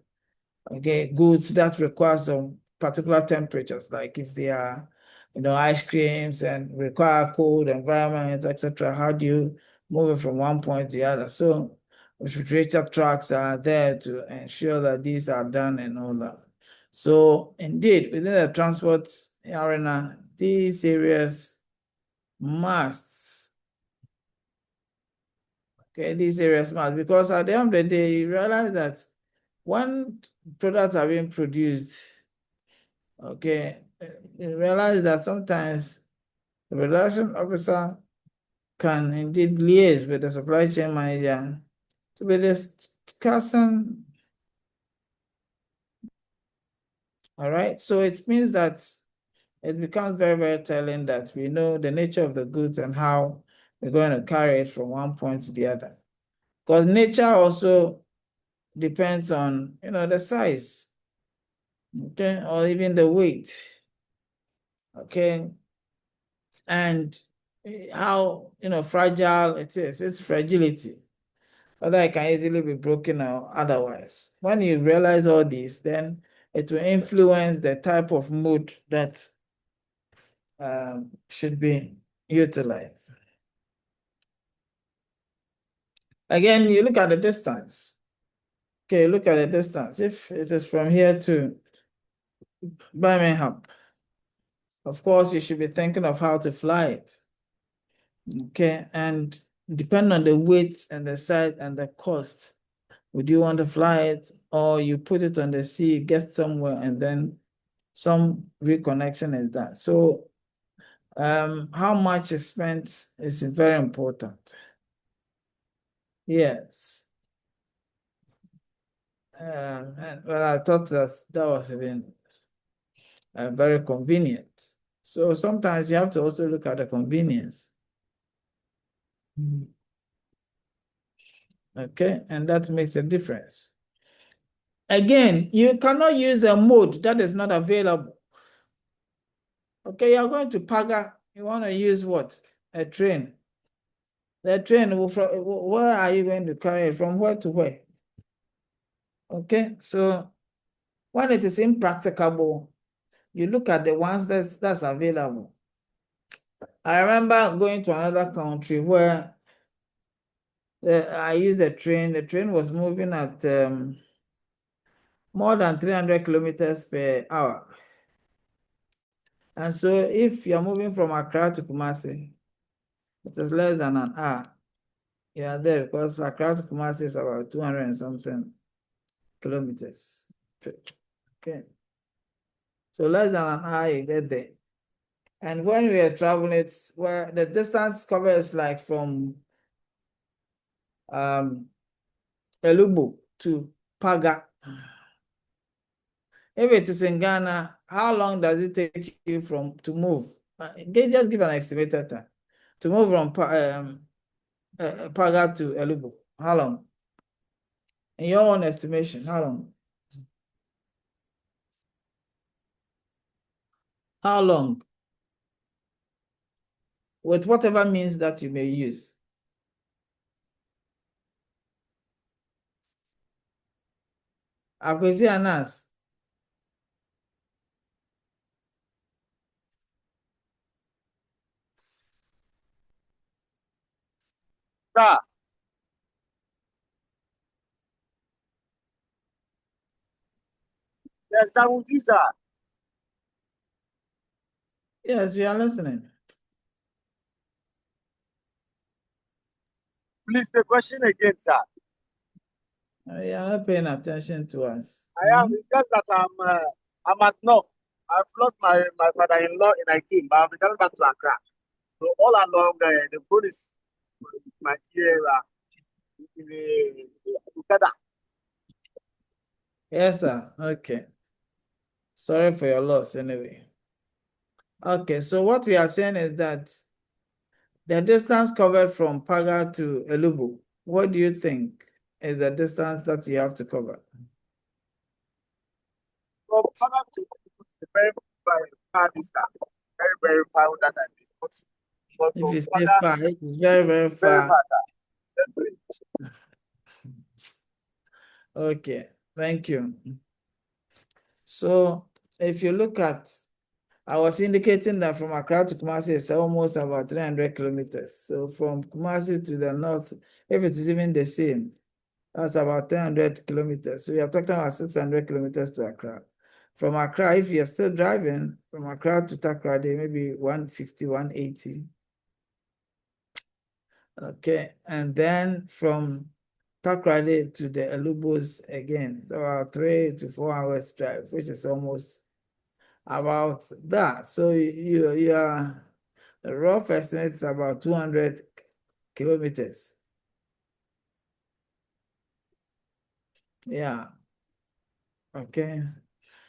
Okay, goods that require some particular temperatures, like if they are, ice creams and require cold environments, etc. How do you move it from one point to the other? So refrigerator trucks are there to ensure that these are done and all that. So indeed, within the transport arena, these areas must, because at the end of the day, you realize that when products are being produced, okay, you realize that sometimes the production officer can indeed liaise with the supply chain manager to be discussing. All right, so it means that it becomes very, very telling that we know the nature of the goods and how we're going to carry it from one point to the other. Because nature also depends on, the size, okay, or even the weight, okay, and how, fragile it is, its fragility, whether it can easily be broken or otherwise. When you realize all this, then it will influence the type of mode that should be utilized. Again, you look at the distance. Okay, look at the distance. If it is from here to Birmingham, of course, you should be thinking of how to fly it. Okay, and depending on the weight and the size and the cost, would you want to fly it, or you put it on the sea, get somewhere, and then some reconnection is done? So how much is spent is very important. Yes. Well, I thought that was even very convenient. So sometimes you have to also look at the convenience. Okay, and that makes a difference. Again, you cannot use a mode that is not available. Okay, you're going to Paga, you want to use what? A train. The train will from where are you going to carry it? From where to where? Okay, so when it is impracticable, you look at the ones that's available. I remember going to another country where I used a train. The train was moving at more than 300 kilometers per hour. And so if you're moving from Accra to Kumasi, it is less than an hour. You are there because Accra to Kumasi is about 200 and something kilometers. Okay. So less than an hour you get there. And when we are traveling, it's where the distance covers like from Elubu to Paga. If it is in Ghana, how long does it take you to move? Just give an estimated time. To move from Paga to Elubu, how long? In your own estimation, how long? How long? With whatever means that you may use. Akwesi Anas. Sir, yes, sir, sir. Yes, we are listening. Please, the question again, sir. You are not paying attention to us. I am. It's just that I'm at North. I've lost my father-in-law in Agyeman, but I'm returning back to Accra. So all along, the phone is my ear in the together. Yes, sir. Okay. Sorry for your loss anyway. Okay, so what we are saying is that the distance covered from Paga to Elubu, what do you think is the distance that you have to cover? So Paga to very far distance, very far that I mean. But If you say Paga, far, it's very, very very far. far, sir. Okay, thank you. So if you look at, I was indicating that from Accra to Kumasi is almost about 300 kilometers. So from Kumasi to the north, if it is even the same, that's about 300 kilometers. So you're talking about 600 kilometers to Accra. From Accra, if you're still driving from Accra to Takoradi, maybe 150, 180. Okay, and then from Takoradi to the Elubos again, it's about 3 to 4 hours drive, which is almost about that. So your rough estimate is about 200 kilometers. Yeah. Okay.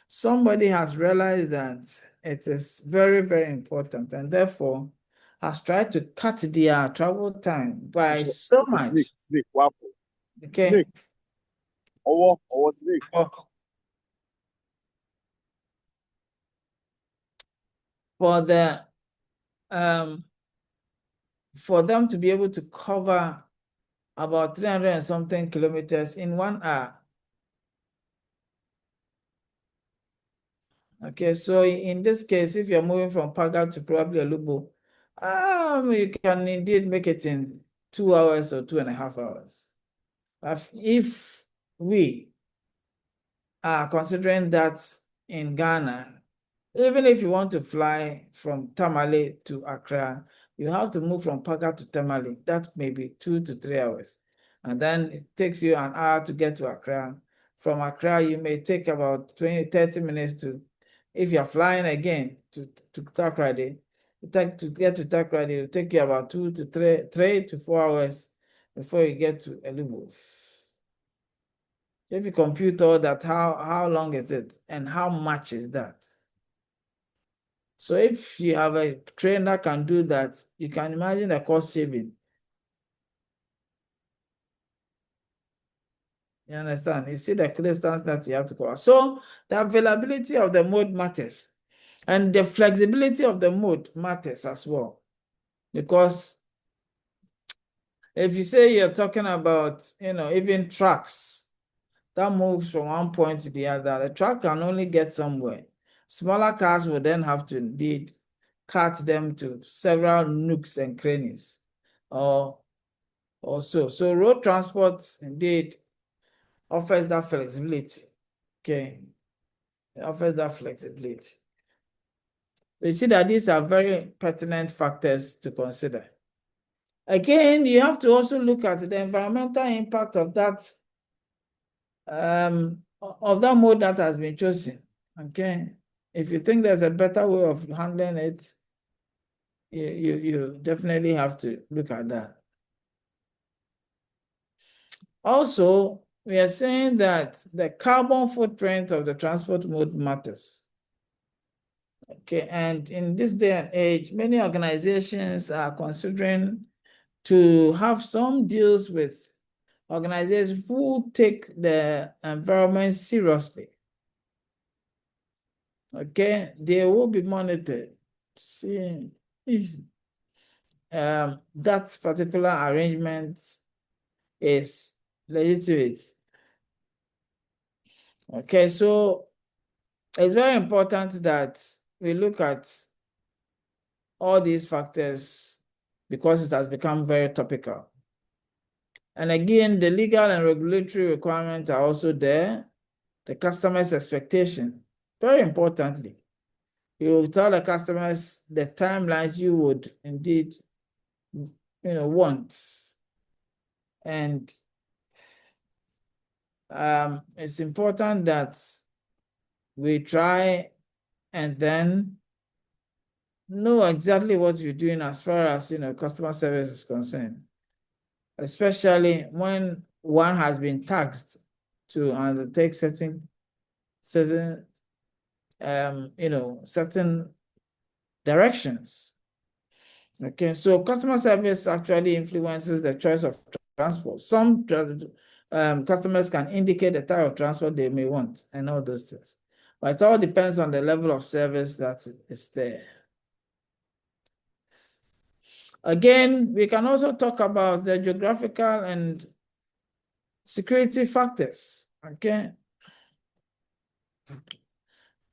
Somebody has realized that it is very, very important, and therefore has tried to cut their travel time by so much. Snake, waffle. Okay. Snake. Or snake. For them to be able to cover about 300 and something kilometers in 1 hour. Okay, so in this case, if you're moving from Paga to probably Alubo, you can indeed make it in 2 hours or 2.5 hours. If we are considering that in Ghana, even if you want to fly from Tamale to Accra, you have to move from Paga to Tamale. That may be 2 to 3 hours. And then it takes you an hour to get to Accra. From Accra, you may take about 20, 30 minutes to, if you're flying again to Takoradi, to get to Takoradi, it will take you about 3 to 4 hours before you get to Elubo. If you compute all that, how long is it and how much is that? So if you have a train that can do that, you can imagine the cost saving. You understand? You see the distance that you have to cover. So the availability of the mode matters, and the flexibility of the mode matters as well. Because if you say you're talking about, even trucks that moves from one point to the other, the truck can only get somewhere. Smaller cars will then have to indeed cut them to several nooks and crannies, or so. So road transport indeed offers that flexibility. Okay, it offers that flexibility. You see that these are very pertinent factors to consider. Again, you have to also look at the environmental impact of that mode that has been chosen. Okay, if you think there's a better way of handling it, you definitely have to look at that. Also, we are saying that the carbon footprint of the transport mode matters. Okay, and in this day and age, many organizations are considering to have some deals with organizations who take the environment seriously. Okay, they will be monitored to see if that particular arrangement is legitimate. Okay, so it's very important that we look at all these factors because it has become very topical. And again, the legal and regulatory requirements are also there. The customer's expectation, very importantly. You will tell the customers the timelines you would indeed want. And it's important that we try and then know exactly what you're doing as far as customer service is concerned, especially when one has been taxed to undertake certain directions. Okay, so customer service actually influences the choice of transport. Some customers can indicate the type of transport they may want and all those things, but it all depends on the level of service that is there. Again, we can also talk about the geographical and security factors. Okay,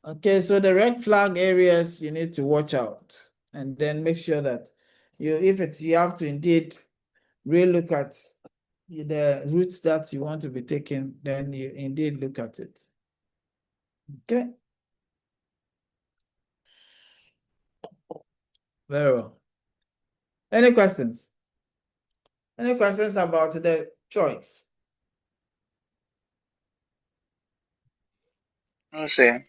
Okay, so the red flag areas you need to watch out, and then make sure that you have to indeed relook at the routes that you want to be taking, then you indeed look at it. Okay. Very well. Any questions? Any questions about the choice? No, sir.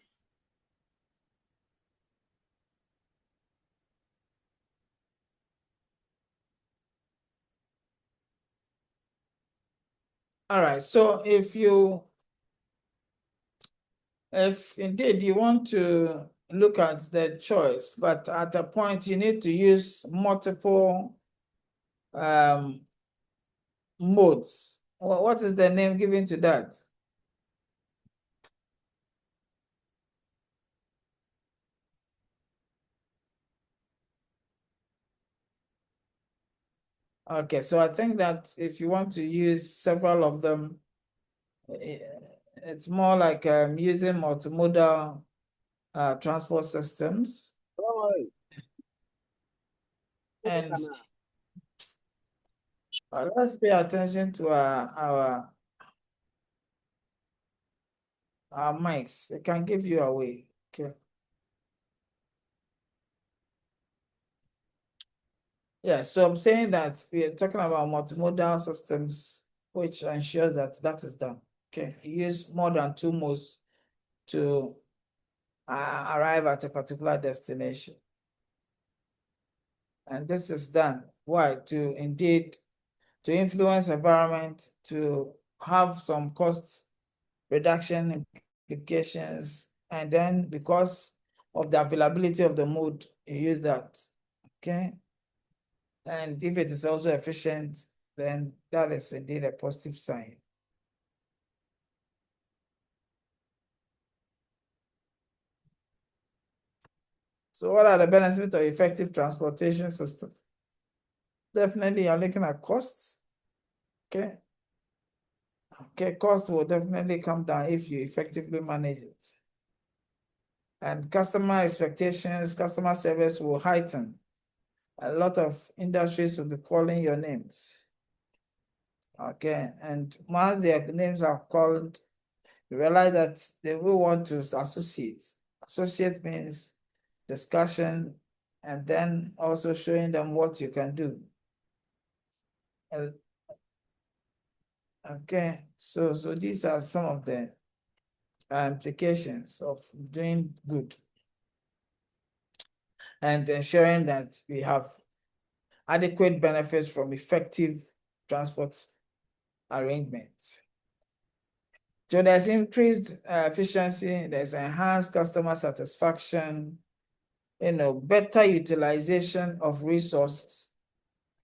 All right, so if indeed you want to look at the choice, but at a point you need to use multiple modes. What is the name given to that? Okay, so I think that if you want to use several of them, it's more like using multimodal transport systems. And let's pay attention to our mics. It can give you away. Okay. Yeah, so I'm saying that we are talking about multimodal systems, which ensures that that is done. Okay, you use more than two modes to arrive at a particular destination. And this is done. Why? To influence environment, to have some cost reduction implications, and then because of the availability of the mode, you use that. Okay. And if it is also efficient, then that is indeed a positive sign. So what are the benefits of effective transportation system? Definitely you're looking at costs. Okay. Okay, cost will definitely come down if you effectively manage it. And customer expectations, customer service will heighten. A lot of industries will be calling your names. Okay, and once their names are called, you realize that they will want to associate. Associate means discussion and then also showing them what you can do. Okay, so these are some of the implications of doing good and ensuring that we have adequate benefits from effective transport arrangements. So there's increased efficiency, there's enhanced customer satisfaction, better utilization of resources.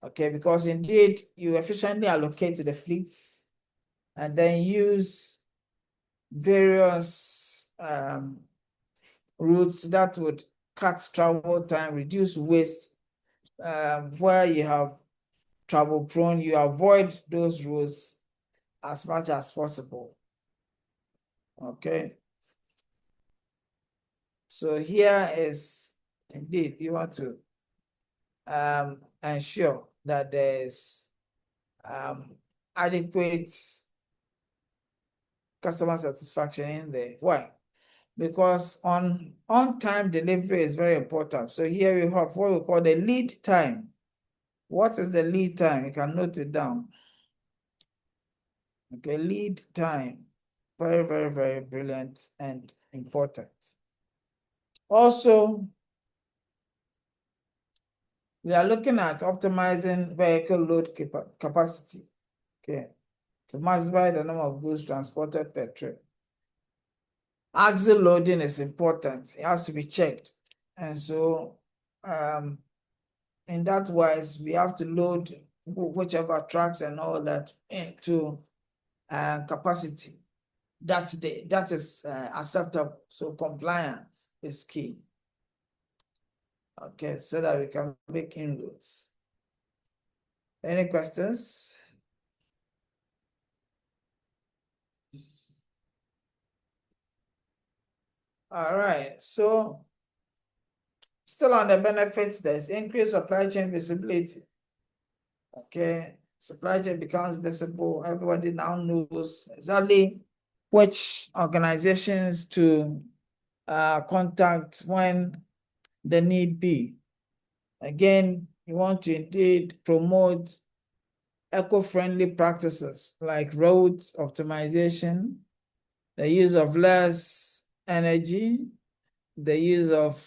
Okay, because indeed you efficiently allocate the fleets and then use various routes that would cut travel time, reduce waste. Where you have travel prone, you avoid those routes as much as possible. Okay. So here is indeed you want to ensure that there's adequate customer satisfaction in there. Why? Because on-time delivery is very important. So here we have what we call the lead time. What is the lead time? You can note it down. Okay, lead time. Very, very, very brilliant and important. Also, we are looking at optimizing vehicle load capacity, okay, to maximize the number of goods transported per trip. Axle loading is important. It has to be checked. And so in that wise, we have to load whichever trucks and all that into capacity. That is acceptable. So compliance is key. Okay, so that we can make inroads. Any questions? All right. So still on the benefits, there's increased supply chain visibility. Okay. Supply chain becomes visible. Everybody now knows exactly which organizations to contact when the need be. Again, you want to indeed promote eco-friendly practices like road optimization, the use of less energy, the use of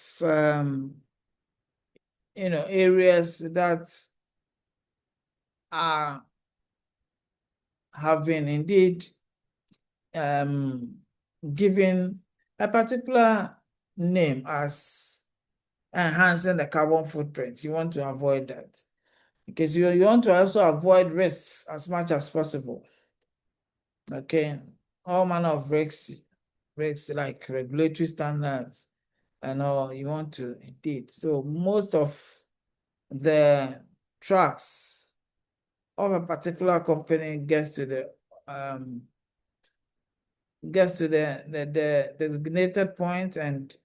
areas that are have been indeed given a particular name as enhancing the carbon footprint. You want to avoid that because you want to also avoid risks as much as possible. Okay, all manner of risks like regulatory standards and all you want to indeed. So most of the trucks of a particular company gets to the designated point, and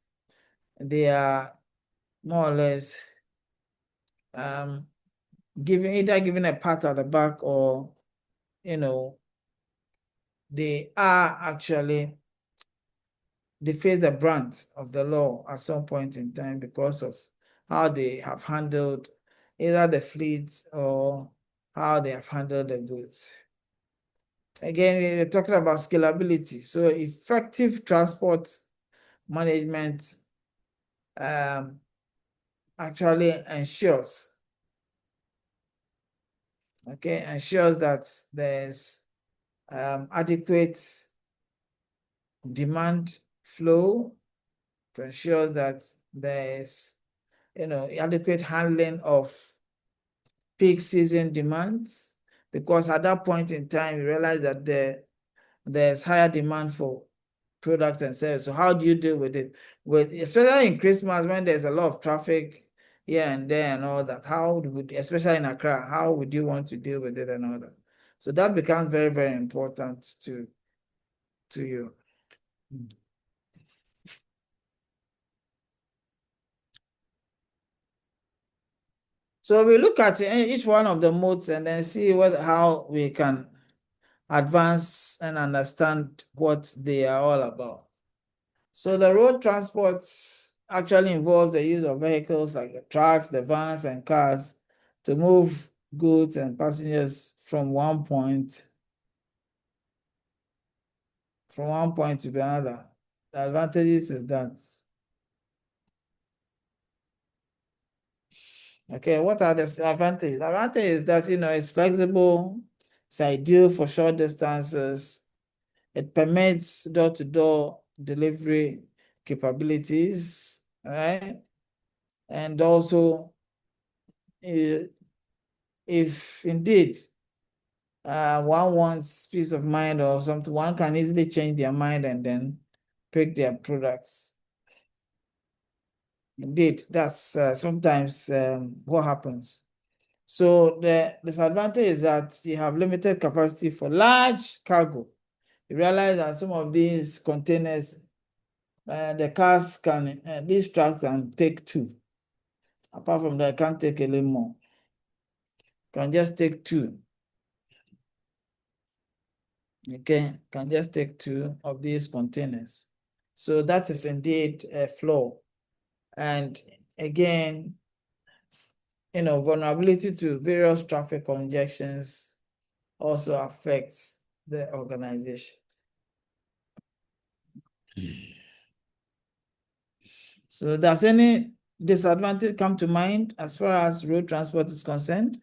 they are more or less given a pat at the back, or they are actually they face the brunt of the law at some point in time because of how they have handled either the fleets or how they have handled the goods. Again, we're talking about scalability. So effective transport management actually ensures that there's adequate demand flow. It ensures that there's adequate handling of peak season demands, because at that point in time, you realize that there's higher demand for products and services. So how do you deal with it? Especially in Christmas when there's a lot of traffic here and there and all that, especially in Accra, how would you want to deal with it and all that? So that becomes very, very important to you. So we look at each one of the modes and then see how we can advance and understand what they are all about. So the road transport actually involves the use of vehicles like the trucks, the vans, and cars to move goods and passengers from one point to another. The advantages is that. Okay, what are the advantages? The advantage is that it's flexible, it's ideal for short distances, it permits door-to-door delivery capabilities, right? And also, if indeed one wants peace of mind or something, one can easily change their mind and then pick their products. Indeed, that's sometimes what happens. So the disadvantage is that you have limited capacity for large cargo. You realize that some of these containers, these trucks can take 2. Apart from that, can't take a little more. Can just take 2. Okay, can just take 2 of these containers. So that is indeed a flaw. And again, vulnerability to various traffic congestions also affects the organization. So does any disadvantage come to mind as far as road transport is concerned?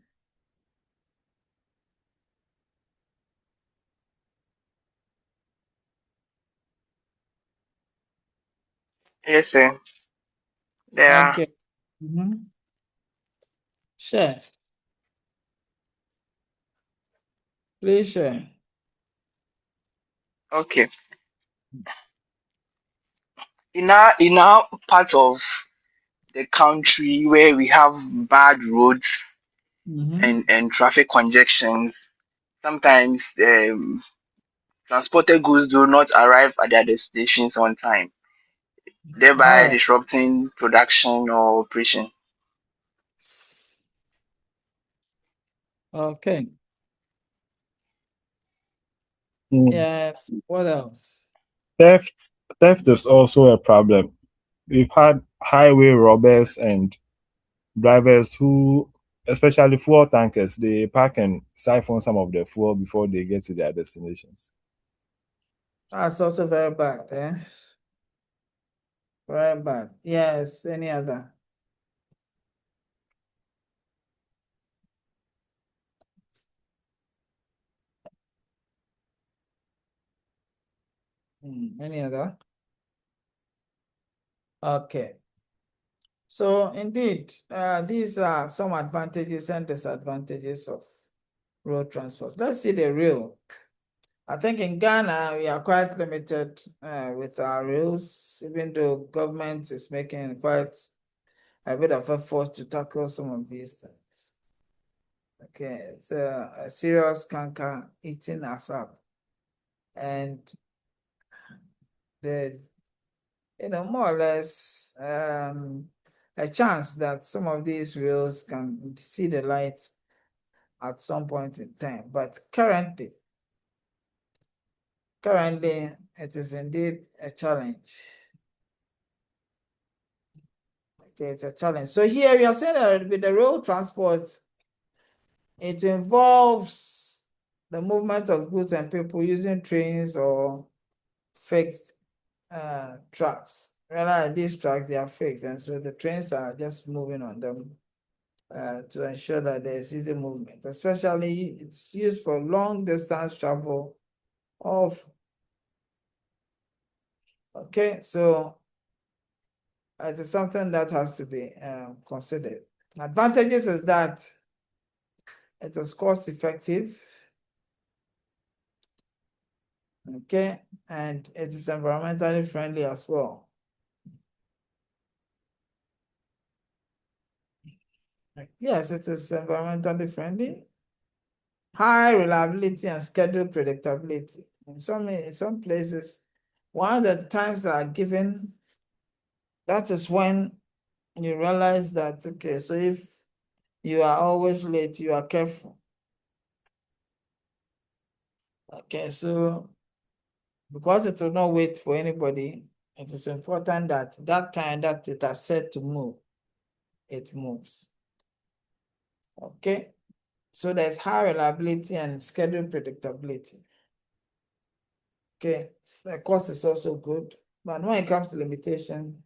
Yes, sir. There are. Okay. Share. Please share. Okay. In our part of the country where we have bad roads and traffic congestion, sometimes transported goods do not arrive at their destinations on time. thereby Alright. disrupting production or operation. Okay. Mm. Yes. What else? Theft theft is also a problem. We've had highway robbers and drivers who, especially fuel tankers, they pack and siphon some of the fuel before they get to their destinations. That's also very bad, eh? Very bad. Yes. Any other? Any other? Okay. So indeed, these are some advantages and disadvantages of road transport. Let's see the rail. I think in Ghana, we are quite limited with our rails, even though government is making quite a bit of effort to tackle some of these things. Okay, it's a serious canker eating us up. And there's, more or less a chance that some of these rails can see the light at some point in time. But currently, it is indeed a challenge. Okay, it's a challenge. So here we are saying that with the road transport, it involves the movement of goods and people using trains or fixed trucks. Rather, these trucks, they are fixed, and so the trains are just moving on them to ensure that there's easy movement. Especially, it's used for long distance travel of, okay, so it is something that has to be considered. Advantages is that it is cost effective, okay, and it is environmentally friendly as well. Yes, it is environmentally friendly, high reliability and schedule predictability. In some places, one of the times are given, that is when you realize that, okay, so if you are always late, you are careful. Okay, so because it will not wait for anybody, it is important that that time that it has set to move, it moves. Okay, so there's high reliability and schedule predictability. Okay, the cost is also good, but when it comes to limitation,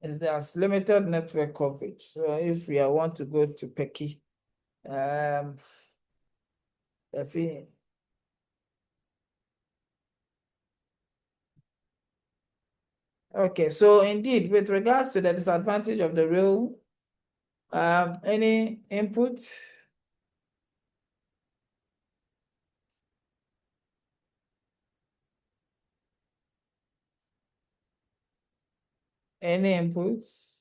is there's limited network coverage. So if we want to go to Peki, if we, okay, so indeed, with regards to the disadvantage of the rail, any input? Any inputs?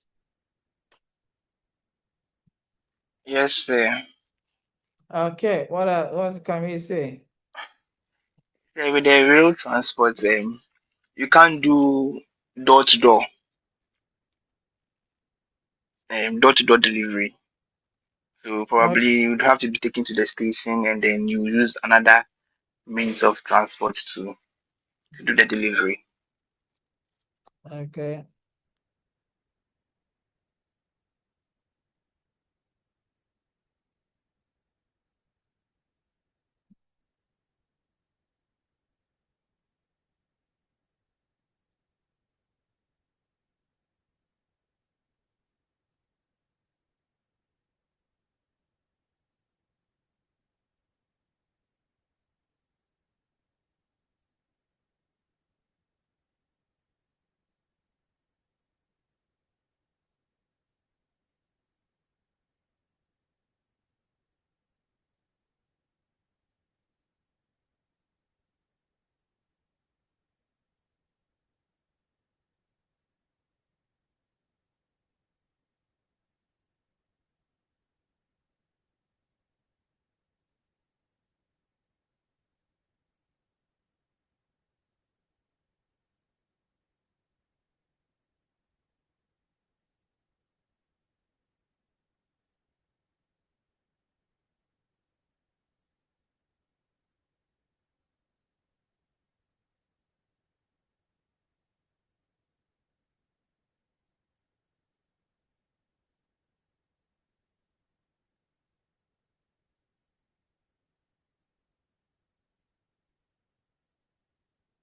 Yes, sir. Okay, what can we say? Yeah, with the rail transport, you can't do door to door to door delivery. So probably you'd have to be taken to the station and then you use another means of transport to do the delivery. Okay.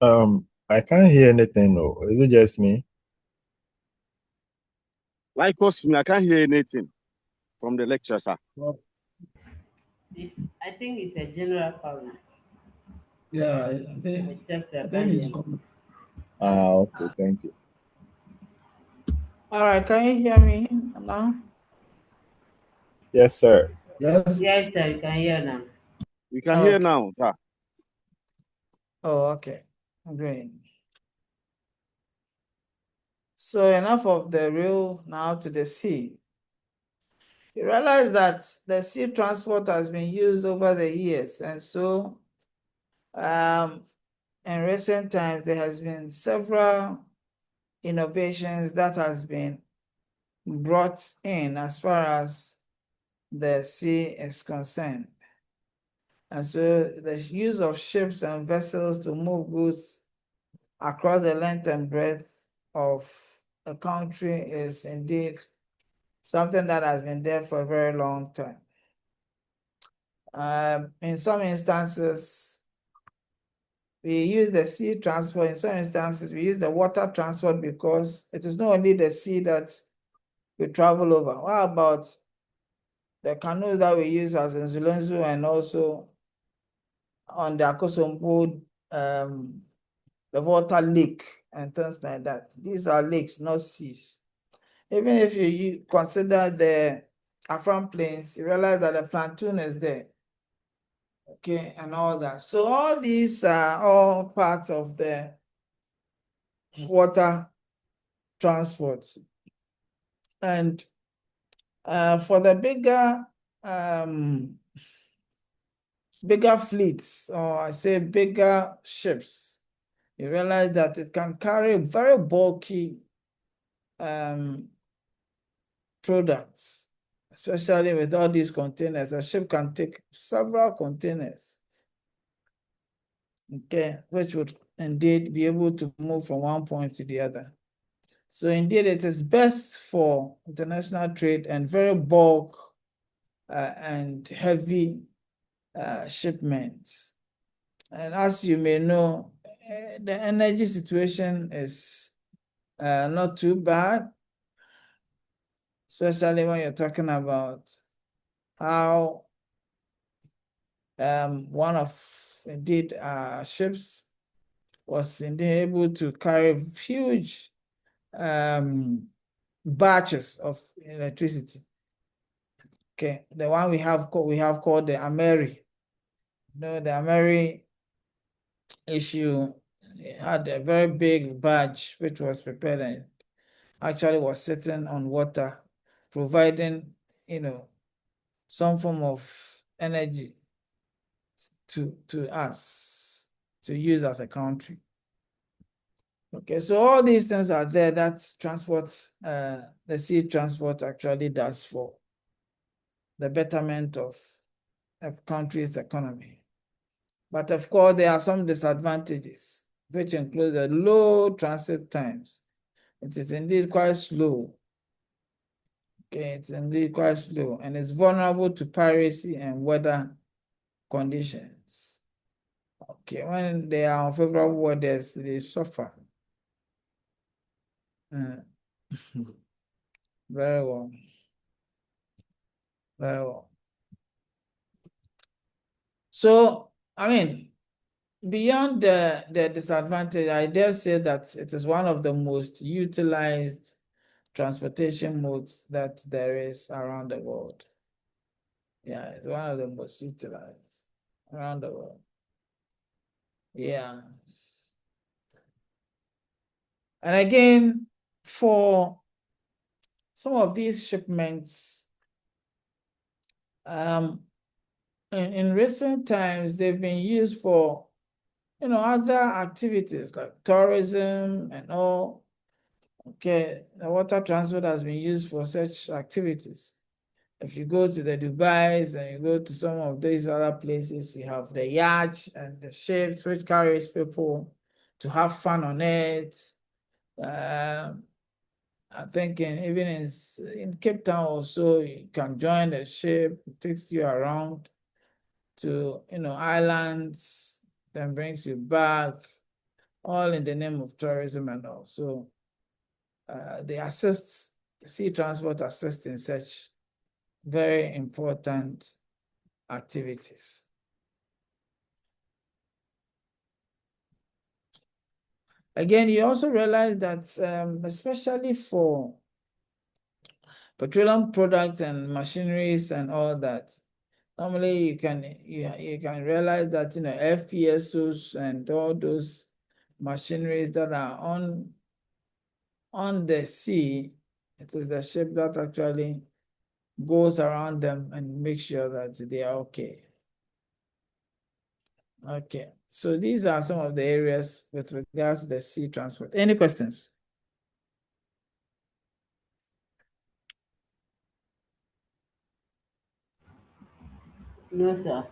I can't hear anything. No, is it just me? Like us, I can't hear anything from the lecturer, sir. This, I think it's a general problem, Yeah, I think except I I can't think hear it's me. coming. Okay, thank you. All right, can you hear me now? Yes, sir. Yes. Yes, sir, you can hear now. We can hear Okay. now, sir. Oh, okay. Great. So enough of the rail, now to the sea. You realize that the sea transport has been used over the years, and so in recent times there has been several innovations that has been brought in as far as the sea is concerned. And so the use of ships and vessels to move goods across the length and breadth of a country is indeed something that has been there for a very long time. In some instances, we use the sea transport. In some instances, we use the water transport because it is not only the sea that we travel over. What about the canoes that we use as in Zulunzu and also on the Akosombo, the water lake and things like that? These are lakes, not seas. Even if you consider the Afram Plains, you realize that the plantain is there. Okay, and all that. So all these are all parts of the water transport. And for the bigger fleets, or I say bigger ships, you realize that it can carry very bulky products, especially with all these containers. A ship can take several containers, okay, which would indeed be able to move from one point to the other. So indeed, it is best for international trade and very bulk and heavy shipments. And as you may know, the energy situation is not too bad, especially when you're talking about how one of indeed ships was indeed able to carry huge batches of electricity. Okay, the one we have called the Ameri. The Ameri issue had a very big barge which was prepared and actually was sitting on water, providing some form of energy to us to use as a country. Okay, so all these things are there that the sea transport actually does for the betterment of a country's economy. But of course, there are some disadvantages, which include the low transit times. It is indeed quite slow. Okay, it's indeed quite slow, and it's vulnerable to piracy and weather conditions. Okay, when they are unfavorable weather, they suffer. Very well. Very well. So, I mean, beyond the disadvantage, I dare say that it is one of the most utilized transportation modes that there is around the world. Yeah, it's one of the most utilized around the world. Yeah. And again, for some of these shipments, in recent times, they've been used for, other activities like tourism and all. Okay, the water transport has been used for such activities. If you go to the Dubais and you go to some of these other places, you have the yachts and the ships which carries people to have fun on it. I think even in Cape Town also, you can join the ship, it takes you around to islands, then brings you back. all in the name of tourism and all. So they assist, the sea transport assist in such very important activities. Again, you also realize that especially for petroleum products and machineries and all that, normally you can realize that FPSOs and all those machineries that are on the sea, it is the ship that actually goes around them and makes sure that they are okay. Okay, so these are some of the areas with regards to the sea transport. Any questions? No, sir.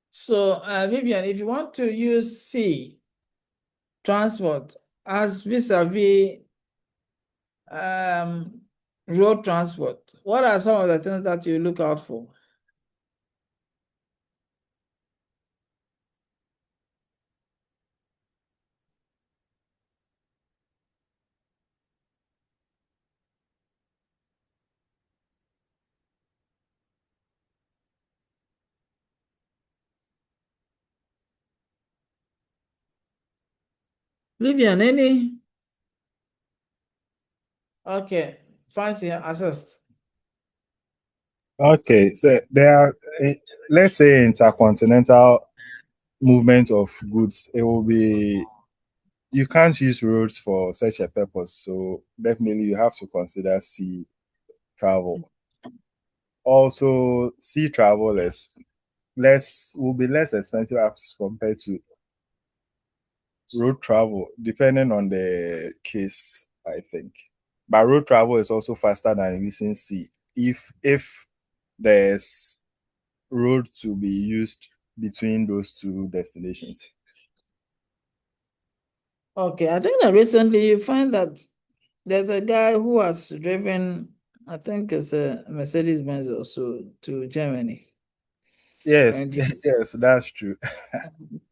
So, Vivian, if you want to use sea transport as vis-a-vis road transport, what are some of the things that you look out for? Vivian, any? Okay, fancy assist. Okay, so there are, let's say, intercontinental movement of goods. It will be, you can't use roads for such a purpose. So definitely you have to consider sea travel. Also, sea travel will be less expensive as compared to road travel, depending on the case, I think. But road travel is also faster than using sea if there's road to be used between those two destinations. Okay, I think that recently you find that there's a guy who has driven, I think it's a Mercedes-Benz also, to Germany. Yes, And yes, that's true.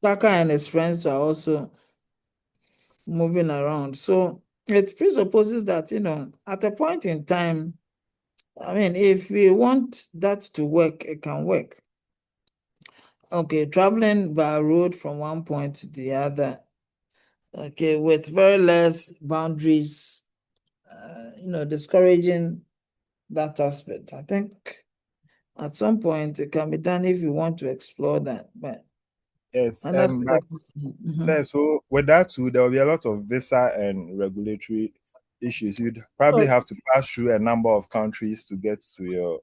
Taka and his friends are also moving around. So it presupposes that, at a point in time, I mean, if we want that to work, it can work. Okay, traveling by road from one point to the other, okay, with very less boundaries, discouraging that aspect. I think at some point it can be done if you want to explore that. But Yes, another but so with that too, there will be a lot of visa and regulatory issues. You'd probably have to pass through a number of countries to get to your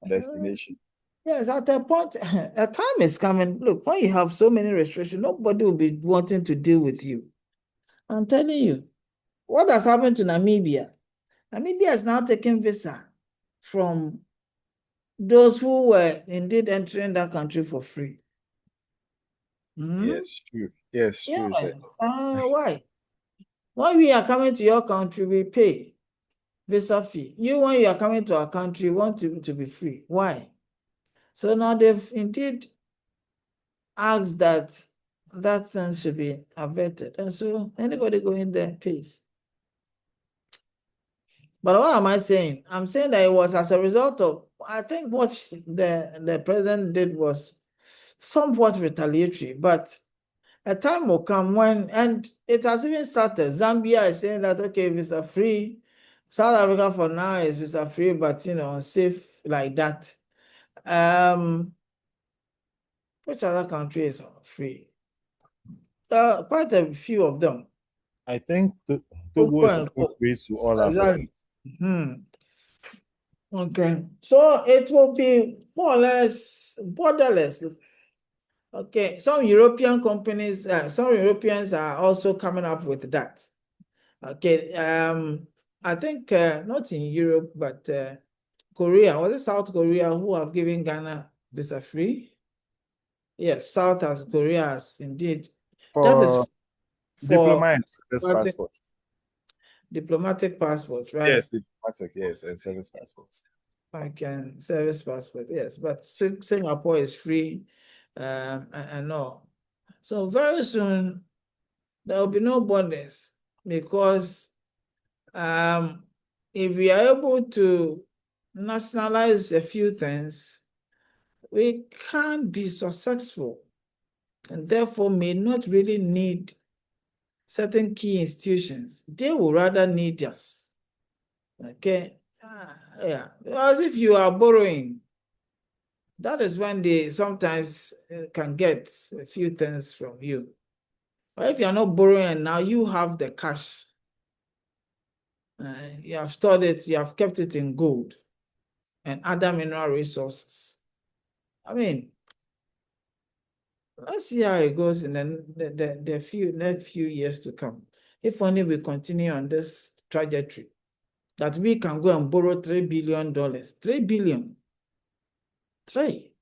destination. Yes, at a point, a time is coming. Look, when you have so many restrictions, nobody will be wanting to deal with you. I'm telling you, what has happened to Namibia? Namibia is now taking visa from those who were indeed entering that country for free. Yes, true. Yes, Yeah. true. Sir. Why? When we are coming to your country, we pay visa fee. You, when you are coming to our country, you want to be free. Why? So now they've indeed asked that thing should be averted. And so anybody going there pays. But what am I saying? I'm saying that it was as a result of, I think what the president did was somewhat retaliatory, but a time will come when, and it has even started. Zambia is saying that, okay, visa free. South Africa for now is visa free, but safe like that. Which other country is free? Quite a few of them. I think Togo is also free to all Africans. Okay, so it will be more or less borderless. Okay, some European companies, some Europeans are also coming up with that. Okay, I think not in Europe, but Korea, was it South Korea who have given Ghana visa free? Yes, South Korea has indeed. That is For for diploma and service passport. diplomatic passport, right? Yes, diplomatic, yes, and service passports. Service passport, yes. But Singapore is free, and all. So very soon there will be no borders, because if we are able to nationalize a few things, we can't be successful, and therefore may not really need certain key institutions. They will rather need us. Okay. Yeah. Because if you are borrowing, that is when they sometimes can get a few things from you. But if you are not borrowing and now you have the cash, you have stored it, you have kept it in gold and other mineral resources. I mean, let's see how it goes in the next few years to come. If only we continue on this trajectory, that we can go and borrow $3 billion, 3 billion, 3,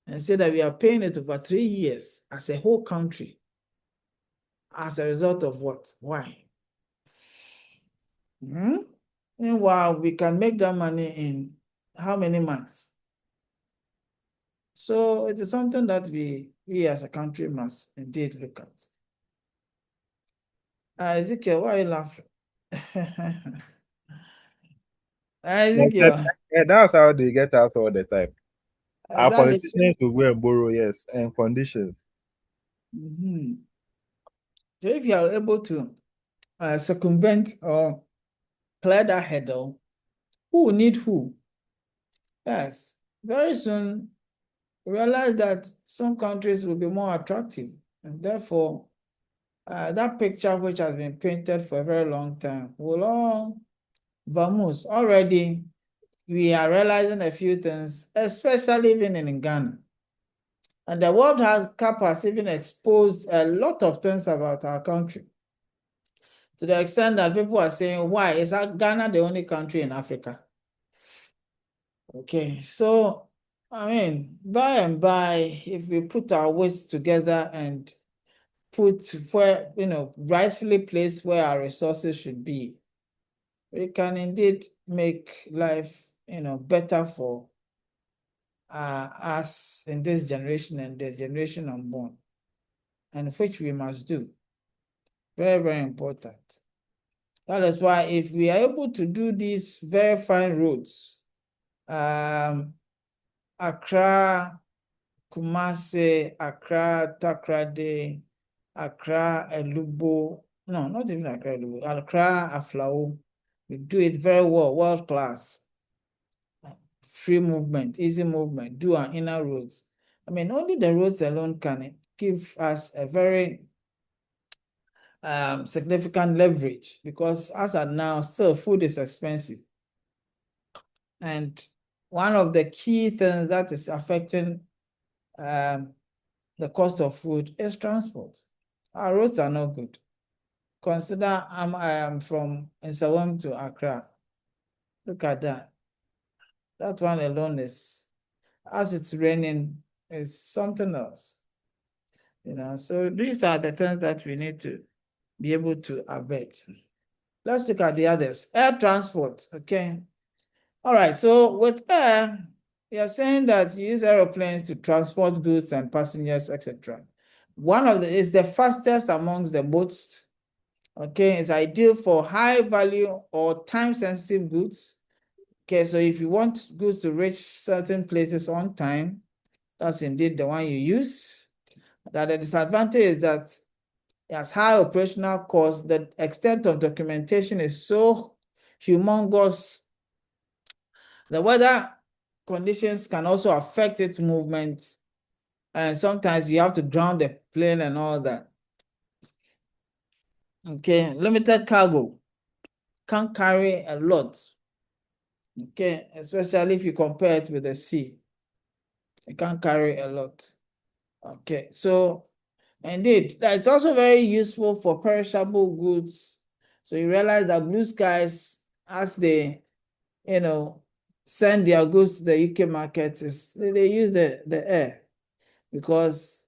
and say that we are paying it over 3 years as a whole country. As a result of what? Why? Meanwhile, we can make that money in how many months? So it is something that we as a country must indeed look at. Ezekiel, why are you laughing? Ezekiel. Yeah, that's how they get out all the time. Our Exactly. politicians will go and borrow, yes, and conditions. So if you are able to circumvent or clear that hurdle, who will need who? Yes, very soon realize that some countries will be more attractive, and therefore that picture which has been painted for a very long time will all vamoose. Already we are realizing a few things, especially even in Ghana. And the World Cup has even exposed a lot of things about our country, to the extent that people are saying, why is Ghana the only country in Africa? Okay, so I mean, by and by, if we put our weights together and put where, rightfully place where our resources should be, we can indeed make life, better for us in this generation and the generation unborn, and which we must do. Very, very important. That is why if we are able to do these very fine roads, Accra, Kumasi, Accra, Takrade, Accra, Elubo, no, not even Accra, Elubo, Accra, Aflao, we do it very well, world class. Free movement, easy movement, do our inner roads. I mean, only the roads alone can give us a very significant leverage, because as of now, still food is expensive. And one of the key things that is affecting the cost of food is transport. Our roads are not good. Consider I am from Nsawam to Accra. Look at that. That one alone is, as it's raining, is something else. So these are the things that we need to be able to avert. Let's look at the others. Air transport, okay. All right, so with air, you're saying that you use aeroplanes to transport goods and passengers, etc. One of the is the fastest amongst the most. Okay, it's ideal for high value or time sensitive goods. Okay, so if you want goods to reach certain places on time, that's indeed the one you use. That the disadvantage is that it has high operational costs. The extent of documentation is so humongous. The weather conditions can also affect its movement, and sometimes you have to ground the plane and all that. Okay, limited cargo, can't carry a lot. Okay, especially if you compare it with the sea, it can't carry a lot. Okay, so indeed, it's also very useful for perishable goods. So you realize that Blue Skies, as they, send their goods to the UK market, they use the air, because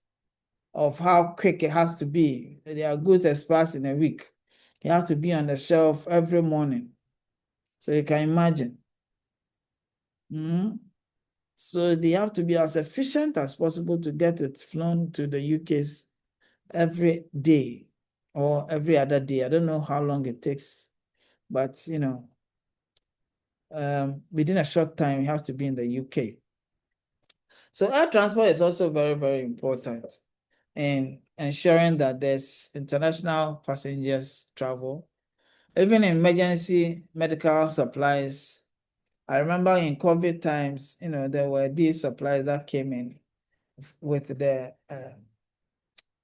of how quick it has to be. Their goods expire in a week. It has to be on the shelf every morning. So you can imagine. So they have to be as efficient as possible to get it flown to the UK's every day or every other day. I don't know how long it takes, but within a short time, it has to be in the UK. So air transport is also very, very important in ensuring that there's international passengers travel. Even in emergency medical supplies, I remember in COVID times, there were these supplies that came in with the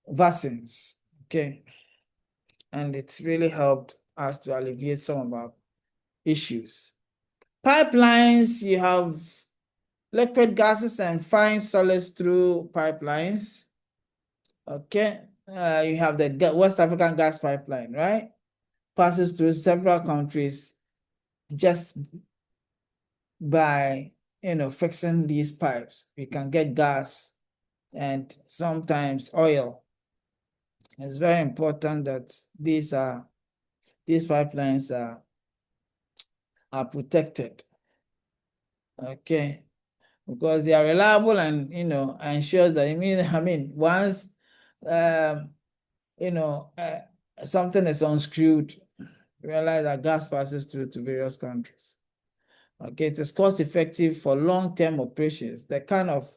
vaccines, okay? And it's really helped us to alleviate some of our issues. Pipelines, you have liquid gases and fine solids through pipelines, okay? You have the West African gas pipeline, right? Passes through several countries just by fixing these pipes. We can get gas and sometimes oil. It's very important that these pipelines are protected, okay, because they are reliable and ensures that once something is unscrewed, realize that gas passes through to various countries. Okay, it is cost effective for long-term operations. The kind of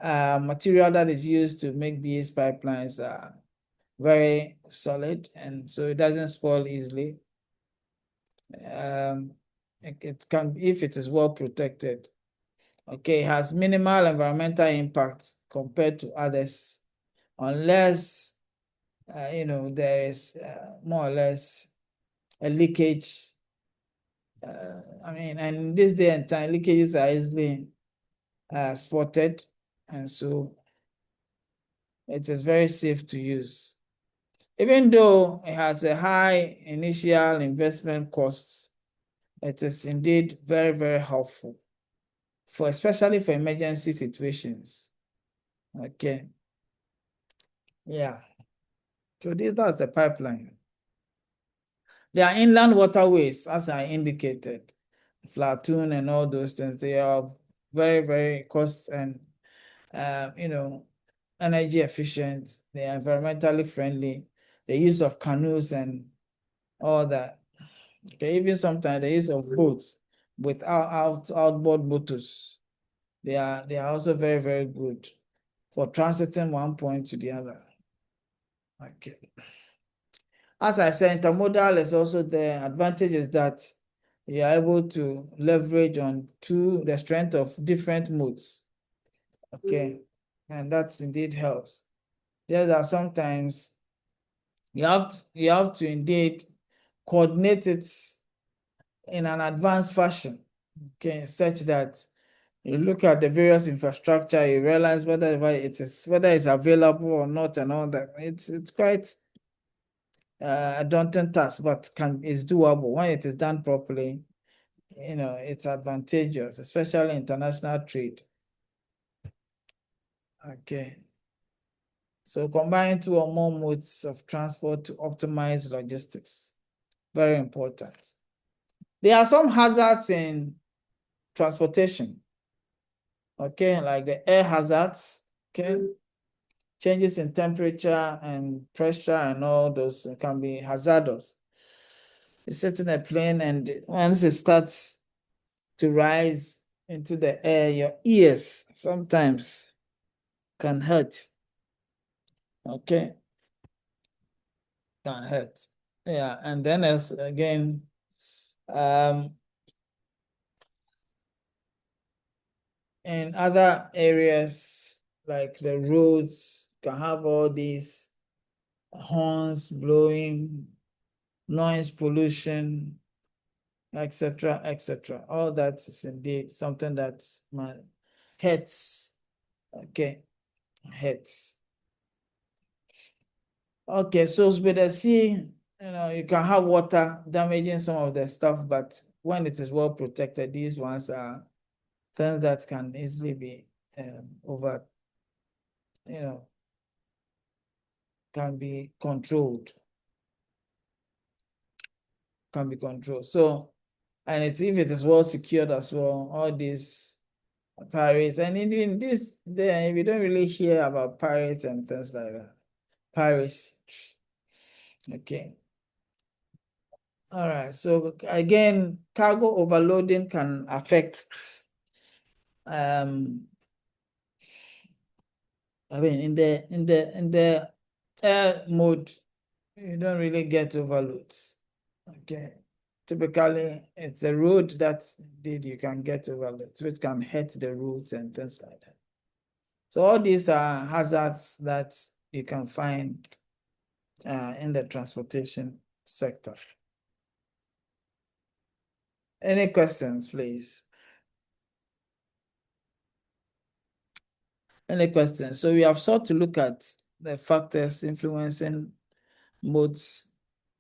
material that is used to make these pipelines are very solid, and so it doesn't spoil easily. It can, if it is well protected. Okay, it has minimal environmental impact compared to others, unless there is more or less a leakage. And this day and time, leakages are easily spotted, and so it is very safe to use. Even though it has a high initial investment cost, it is indeed very, very helpful, especially for emergency situations. Okay. Yeah. So that's the pipeline. There are inland waterways, as I indicated, Platoon and all those things. They are very, very cost and energy efficient. They are environmentally friendly. The use of canoes and all that. Okay, even sometimes the use of boats with outboard motors. They are also very, very good for transiting one point to the other. Okay. As I said, intermodal is also the advantage is that you are able to leverage on the strength of different modes. Okay, and that indeed helps. There are sometimes you have to indeed coordinate it in an advanced fashion, okay, such that you look at the various infrastructure, you realize whether it's available or not, and all that. It's quite a daunting task, but is doable when it is done properly. It's advantageous, especially international trade. Okay. So combine 2 or more modes of transport to optimize logistics. Very important. There are some hazards in transportation. Okay, like the air hazards. Okay. Changes in temperature and pressure and all those can be hazardous. You sit in a plane and once it starts to rise into the air, your ears sometimes can hurt. Okay. Can hurt. Yeah, and then as again, in other areas like the roads can have all these horns blowing, noise pollution, etc., etc. All that is indeed something that hurts. Okay, hurts. Okay, so with the sea, you can have water damaging some of the stuff, but when it is well protected, these ones are things that can easily be can be controlled. can be controlled. So, and if it is well secured as well, all these pirates, and even this, then we don't really hear about pirates and things like that. Piracy. Okay. All right. So again, cargo overloading can affect I mean in the air mode, you don't really get overloads. Okay. Typically, it's the road that you can get overloads, which can hurt the roads and things like that. So all these are hazards that you can find in the transportation sector. Any questions, please? Any questions? So we have sought to look at the factors influencing modes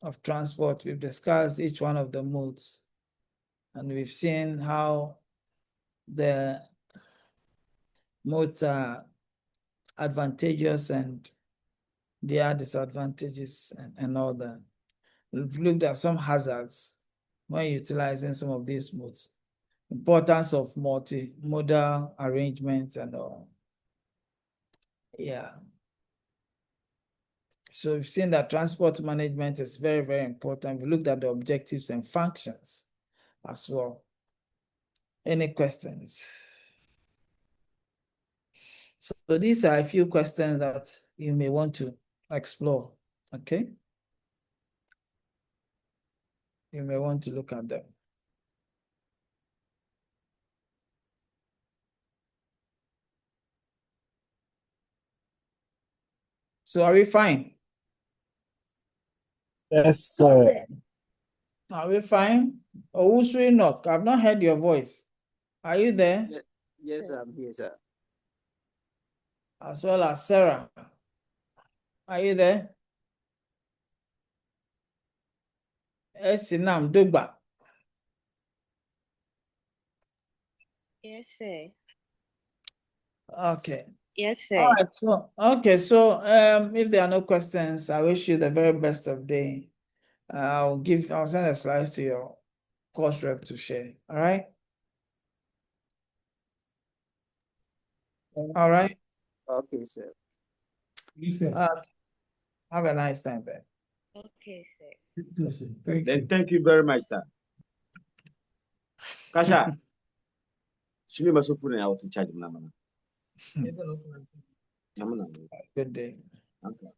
of transport. We've discussed each one of the modes, and we've seen how the modes are advantageous and their disadvantages and all that. We've looked at some hazards when utilizing some of these modes. Importance of multimodal arrangements and all. Yeah. So we've seen that transport management is very, very important. We looked at the objectives and functions as well. Any questions? So these are a few questions that you may want to explore, okay? You may want to look at them. So are we fine? Yes, sir. Are we fine? Owusu Enoch, I've not heard your voice. Are you there? Yes, I'm here, sir. As well as Sarah. Are you there? Esinam Dugba. Yes, sir. Okay. Yes, sir. All right. So if there are no questions, I wish you the very best of day. I'll send the slides to your course rep to share. All right. All right. Okay, sir. Have a nice time then. Okay, sir. Then thank you very much, sir. Kasha. Shini masofu na out charge mna. Good day. Okay.